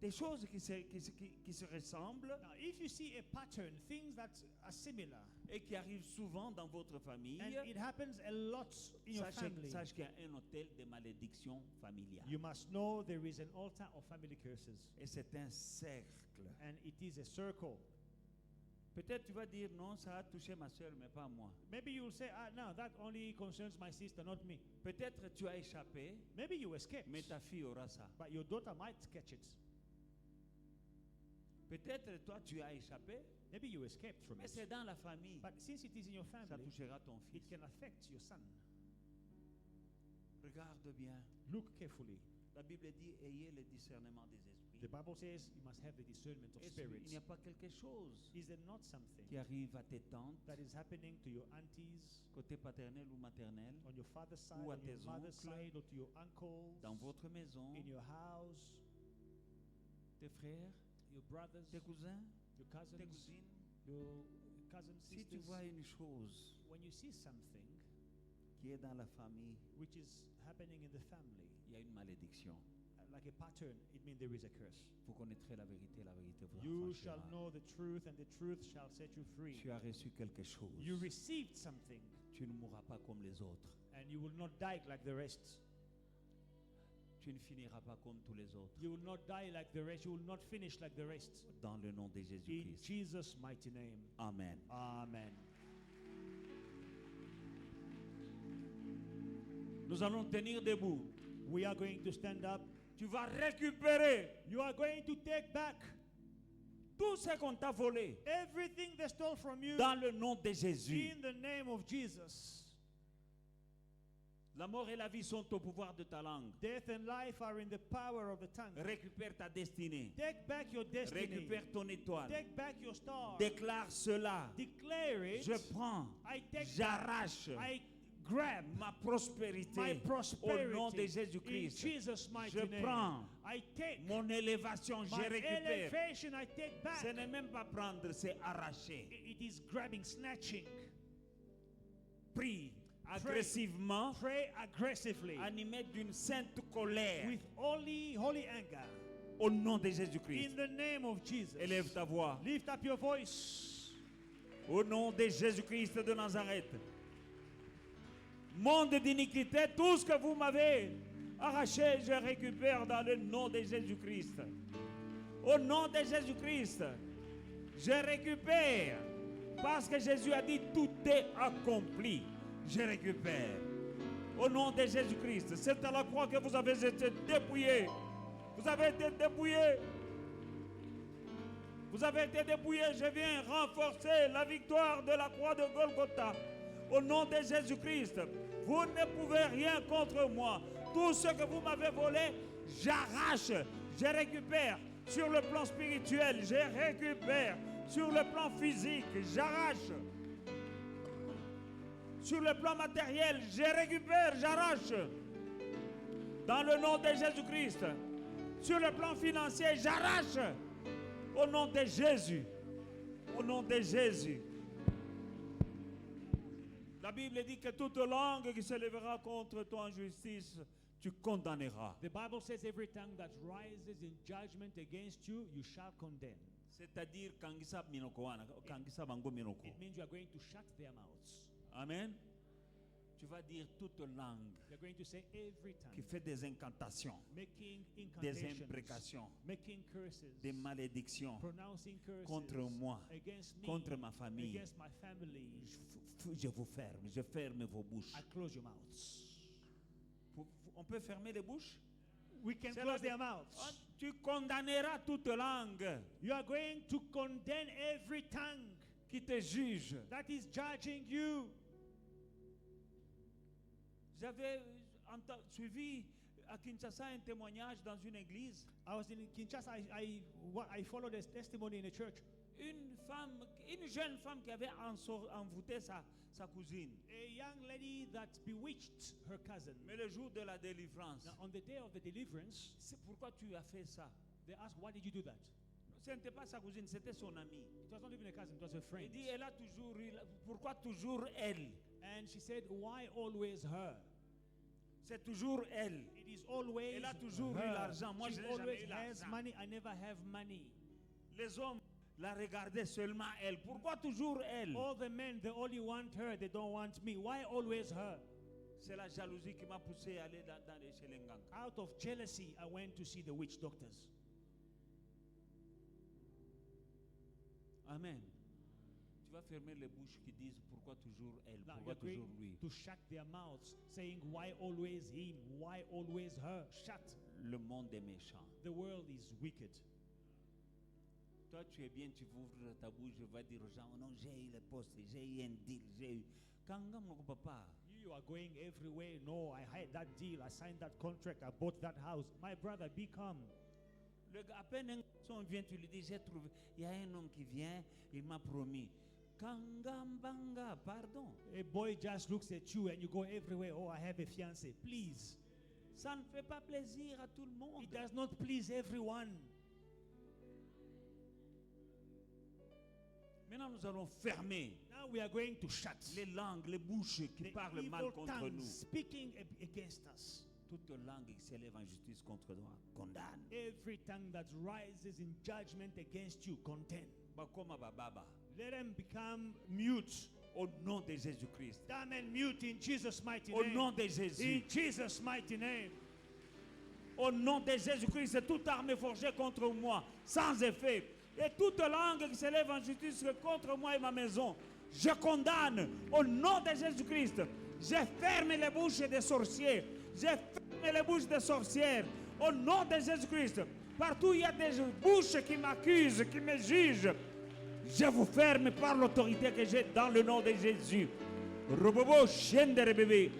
des choses qui se ressemblent Now, if you see a pattern, things that are similar, et qui arrivent souvent dans votre famille, and it happens a lot in your family, sache qu'il y a un autel de malédiction familiale. you must know there is an altar of family curses, Et c'est un cercle. and it is a circle. Peut-être tu vas dire non, ça a touché ma soeur, mais pas moi. Maybe you will say, no, that only concerns my sister, not me. Peut-être tu as échappé, Maybe you escaped, mais ta fille aura ça. but your daughter might catch it. Peut-être toi tu as échappé, Maybe you escaped from mais it. c'est dans la famille. But since it is in your Ça family, touchera ton fils. it can affect your son. Regarde bien. Look carefully. La Bible dit ayez le discernement des esprits. The Bible says you must have the discernment of Est-ce spirits. qu'il n'y a pas quelque chose Is there not something qui arrive à tes tantes, that is happening to your aunties, côté paternel ou maternel, on your father's side, Ou à on your tes mother's oncles, side, or to your uncles, dans votre maison, in your house, tes frères, your brothers, tes cousins, your tes cousins, cousines? your cousins, Si tu sisters. vois une chose When you see something qui est dans la famille, which is happening in the family, il y a une malédiction. like a pattern, it means there is a curse. Vous connaîtrez la vérité vous You affranchira. shall know the truth, and the truth shall set you free. Tu as reçu quelque chose. You received something, Tu ne mourras pas comme les autres. and you will not die like the rest. Tu ne finiras pas comme tous les autres. You will not die like the rest. You will not finish like the rest. Dans le nom de In Jésus-Christ. Jesus' mighty name. Amen. Amen. Nous allons tenir debout. We are going to stand up. Tu vas récupérer You are going to take back tout ce qu'on t'a volé everything they stole from you dans le nom de Jésus. in the name of Jesus. La mort et la vie sont au pouvoir de ta langue. Death and life are in the power of the tongue. Récupère ta destinée. Take back your destiny. Récupère ton étoile. Take back your star. Déclare cela. Declare it. Je prends, I take j'arrache I grab ma prospérité my prosperity au nom de in Jésus-Christ. Jesus' mighty Je name. prends I take mon élévation, je my récupère. elevation. I take back. Ce n'est même pas prendre, c'est arracher. It is grabbing, snatching. Prie agressivement, Pray aggressively animé d'une sainte colère with holy anger au nom de Jésus-Christ. in the name of Jesus. Élève ta voix. Lift up your voice. Au nom de Jésus-Christ de Nazareth. Monde d'iniquité, tout ce que vous m'avez arraché, je récupère dans le nom de Jésus-Christ. Au nom de Jésus-Christ, je récupère. Parce que Jésus a dit tout est accompli. Je récupère. Au nom de Jésus-Christ, c'est à la croix que vous avez été dépouillés. Vous avez été dépouillés. Vous avez été dépouillés. Je viens renforcer la victoire de la croix de Golgotha. Au nom de Jésus-Christ, vous ne pouvez rien contre moi. Tout ce que vous m'avez volé, j'arrache, je récupère. Sur le plan spirituel, je récupère. Sur le plan physique, j'arrache. Sur le plan matériel, je récupère, j'arrache. Dans le nom de Jésus-Christ. Sur le plan financier, j'arrache. Au nom de Jésus. Au nom de Jésus. La Bible dit que toute langue qui se lèvera contre toi en justice, tu condamneras. The Bible says every tongue that rises in judgment against you, you shall condemn. C'est-à-dire, kangisa minoko wana, kangisa bango minoko. It means you are going to shut their mouths. Amen. Tu vas dire toute langue You're going to say every qui tongue fait des incantations, making des incantations, imprécations, making curses, des malédictions pronouncing curses contre moi, against me, contre ma famille. against my family. Je vous ferme, je ferme vos bouches. I close your mouths. On peut fermer les bouches? We can C'est close la- their mouths. Ah, tu condamneras toute langue You are going to condemn every tongue qui te juge. that is judging you. J'avais suivi à Kinshasa un témoignage dans une église. I was in Kinshasa. I followed a testimony in a church. Une jeune femme qui avait envoûté sa cousine. A young lady that bewitched her cousin. Mais le jour de la délivrance, Now, on the day of the deliverance, c'est pourquoi tu as fait ça? they asked, "Why did you do that?" Ce n'était pas sa cousine, c'était son amie. It was not even a cousin; it was a friend. Il dit, elle a toujours eu, pourquoi toujours elle? And she said, "Why always her?" C'est toujours elle. It is always Elle a toujours eu her. l'argent. Moi, She je n'ai jamais always eu has l'argent. money. I never have money. Les hommes la regardaient seulement elle. Pourquoi toujours elle? All the men, they only want her. They don't want me. Why always her? C'est la jalousie qui m'a poussé à aller chez les Nganga. Out of jealousy, I went to see the witch doctors. Amen. Tu vas fermer les bouches qui disent pourquoi toujours elle, Now pourquoi you're going toujours lui. to shut their mouths, saying, "Why always him? Why always her?" Shut. Le monde est méchant. The world is wicked. Toi, tu es bien, tu ouvres ta bouche, je vais dire aux gens, oh non, j'ai eu le poste, j'ai eu un deal, j'ai eu. Kanga mon papa. You are going everywhere. No, I had that deal. I signed that contract. I bought that house. My brother, be calm. Le gars, à peine un garçon vient, tu lui dis, j'ai trouvé. Il y a un homme qui vient, il m'a promis. Kangambanga, pardon. A boy just looks at you and you go everywhere. Oh, I have a fiancé. Please. Ça ne fait pas plaisir à tout le monde. It does not please everyone. Maintenant, nous allons fermer Now we are going to shut les langues, les bouches qui the parlent mal evil contre tongues nous. speaking against us. Toute langue qui s'élève en justice contre toi, condamne. Every tongue that rises in judgment against you, condemn. Bakoma bababa. Let them become mute. Au nom de Jésus-Christ. Damn and mute in Jesus' mighty Au name. nom de Jésus. In Jesus' mighty name. Au nom de Jésus-Christ, toute arme forgée contre moi, sans effet. Et toute langue qui s'élève en justice contre moi et ma maison, je condamne. Au nom de Jésus-Christ, je ferme les bouches des sorciers. Je ferme les bouches des sorcières. Au nom de Jésus-Christ, partout il y a des bouches qui m'accusent, qui me jugent. Je vous ferme par l'autorité que j'ai dans le nom de Jésus. Robobo shenderebebe.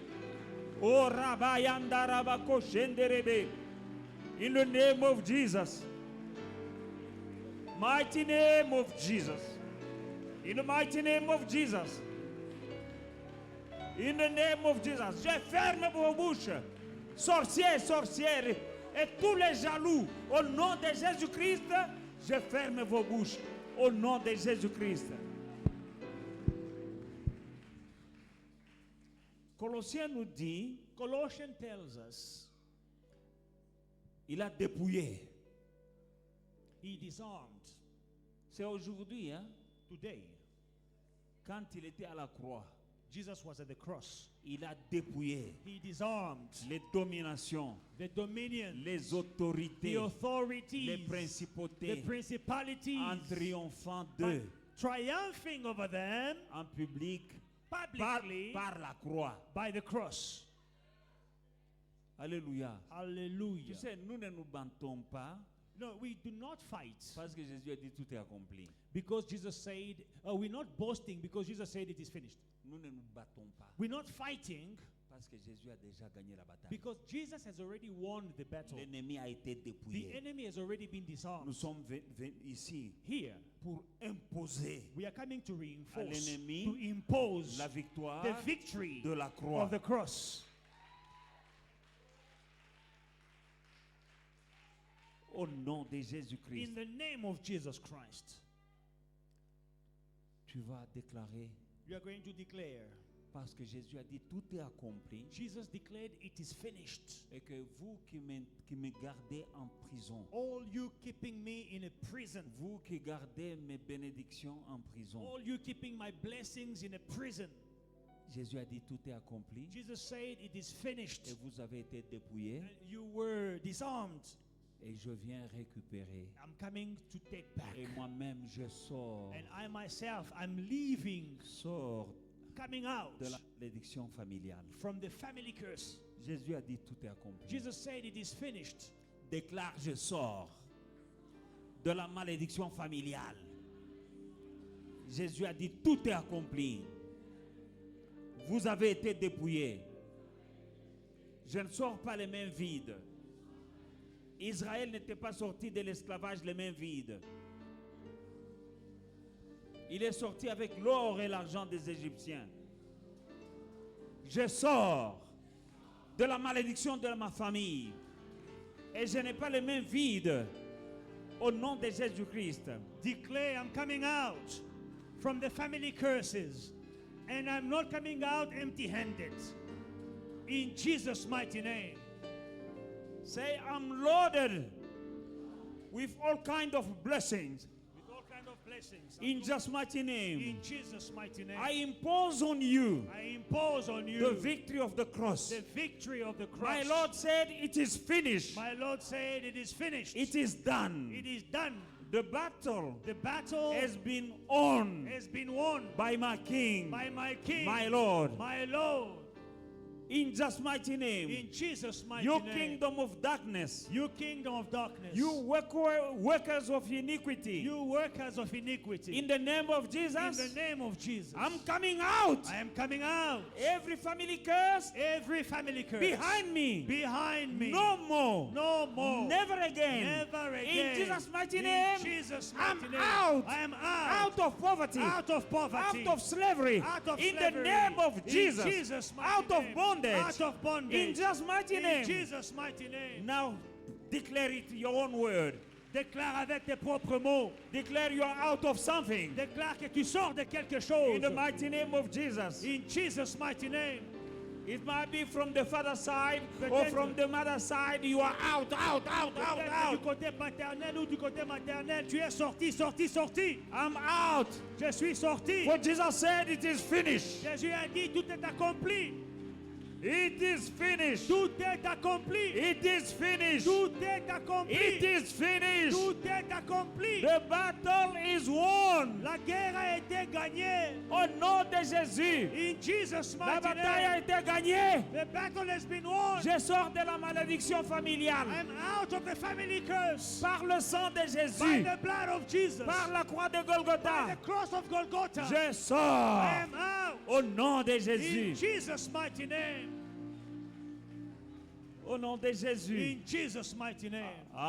Oh rabayanda rabako shenderebe. In the name of Jesus. Mighty name of Jesus. In the mighty name of Jesus. In the name of Jesus. Je ferme vos bouches. Sorciers, sorcières et tous les jaloux. Au nom de Jésus-Christ, je ferme vos bouches. Au nom de Jésus-Christ. Colossiens nous dit, Colossians tells us il a dépouillé. he disarmed. C'est aujourd'hui, hein, Today, quand il était à la croix, Jesus was at the cross. il a dépouillé He disarmed les dominations, the dominion, les autorités, the authorities, les the principautés, principalities, en triomphant by d'eux triumphing over them en public publicly par la croix. by the cross. Alléluia. Tu Hallelujah. sais, nous ne nous battons pas No, we do not fight parce que Jésus a dit tout est accompli. because Jesus said, we're not boasting because Jesus said it is finished. Nous ne nous battons pas We're not fighting parce que Jésus a déjà gagné la bataille. because Jesus has already won the battle. L'ennemi a été The dépouillé. enemy has already been disarmed. Nous sommes ici Here, pour imposer we are coming to reinforce, l'ennemi to impose la victoire the victory de la croix. of the cross. Au nom de In Jésus-Christ. the name of Jesus Christ. Tu vas déclarer, You are going to declare. parce que Jésus a dit tout est accompli, Jesus declared, it is finished. et que vous qui me gardez en prison, All you keeping me in a prison. vous qui gardez mes bénédictions en prison, All you keeping my blessings in a prison. Jésus a dit tout est accompli, Jesus said, it is finished. et vous avez été dépouillés, And you were disarmed. et je viens récupérer. I'm coming to take back. Et moi-même, je sors, And I myself, I'm leaving, sors coming out de la malédiction familiale. from the family curse. Jésus a dit tout est accompli. Jesus said, it is finished. Déclare, je sors de la malédiction familiale. Jésus a dit tout est accompli. Vous avez été dépouillés. Je ne sors pas les mains vides. Israël n'était pas sorti de l'esclavage les mains vides. Il est sorti avec l'or et l'argent des Égyptiens. Je sors de la malédiction de ma famille. Et je n'ai pas les mains vides. Au nom de Jésus-Christ. Declare, I'm coming out from the family curses. And I'm not coming out empty-handed. In Jesus' mighty name. Say, I'm loaded with all kind of blessings. With all kind of blessings. In Jesus' mighty name. In Jesus' mighty name. I impose on you I impose on you the victory of the cross. the victory of the My cross. Lord said, it is finished. My Lord said, it is finished. It is done. It is done. The battle The battle has been won has been won by my King, by my King, my Lord. my Lord. In Jesus' mighty name. In Jesus' mighty You name. kingdom of darkness. You kingdom of darkness. You workers of iniquity. You workers of iniquity. In the name of In Jesus. the name of Jesus. I'm coming out. I am coming out. Every family curse Every family curse. behind me. Behind me. No more. No more. Never again. Never again. In Jesus' mighty In name. Jesus' I'm mighty name. out. I am out. Out of poverty. Out of poverty. Out of slavery. Out of In slavery. the name of In Jesus. Jesus' mighty Out of name. bondage. Out of bondage. In Jesus' mighty In name. Jesus' mighty name. Now declare it your own word. Déclare avec tes propres mots. Declare you are out of something. Déclare que tu sors de quelque chose. In the mighty name of Jesus. In Jesus' mighty name. It might be from the father side or Peut-être- from the mother side. You are out. Peut-être du côté paternel ou du côté maternel, tu es sorti, sorti, sorti. I'm out. Je suis sorti. For Jesus said it is finished. Jésus a dit, tout est accompli. It is finished. Tout est accompli. It is finished. Tout est accompli. It is finished. Tout est accompli. The battle is won. La guerre a été gagnée. Au nom de Jésus. In Jesus' La mighty bataille a name. été gagnée. The battle has been won. Je sors de la malédiction familiale. I'm out of the family curse. Par le sang de By Jésus. the blood of Jesus. Par la croix de By Golgotha. the cross of Golgotha. Je sors. I am out. Au nom de In Jésus. Jesus' mighty name. Au nom de Jésus. In Jesus' mighty name. Amen.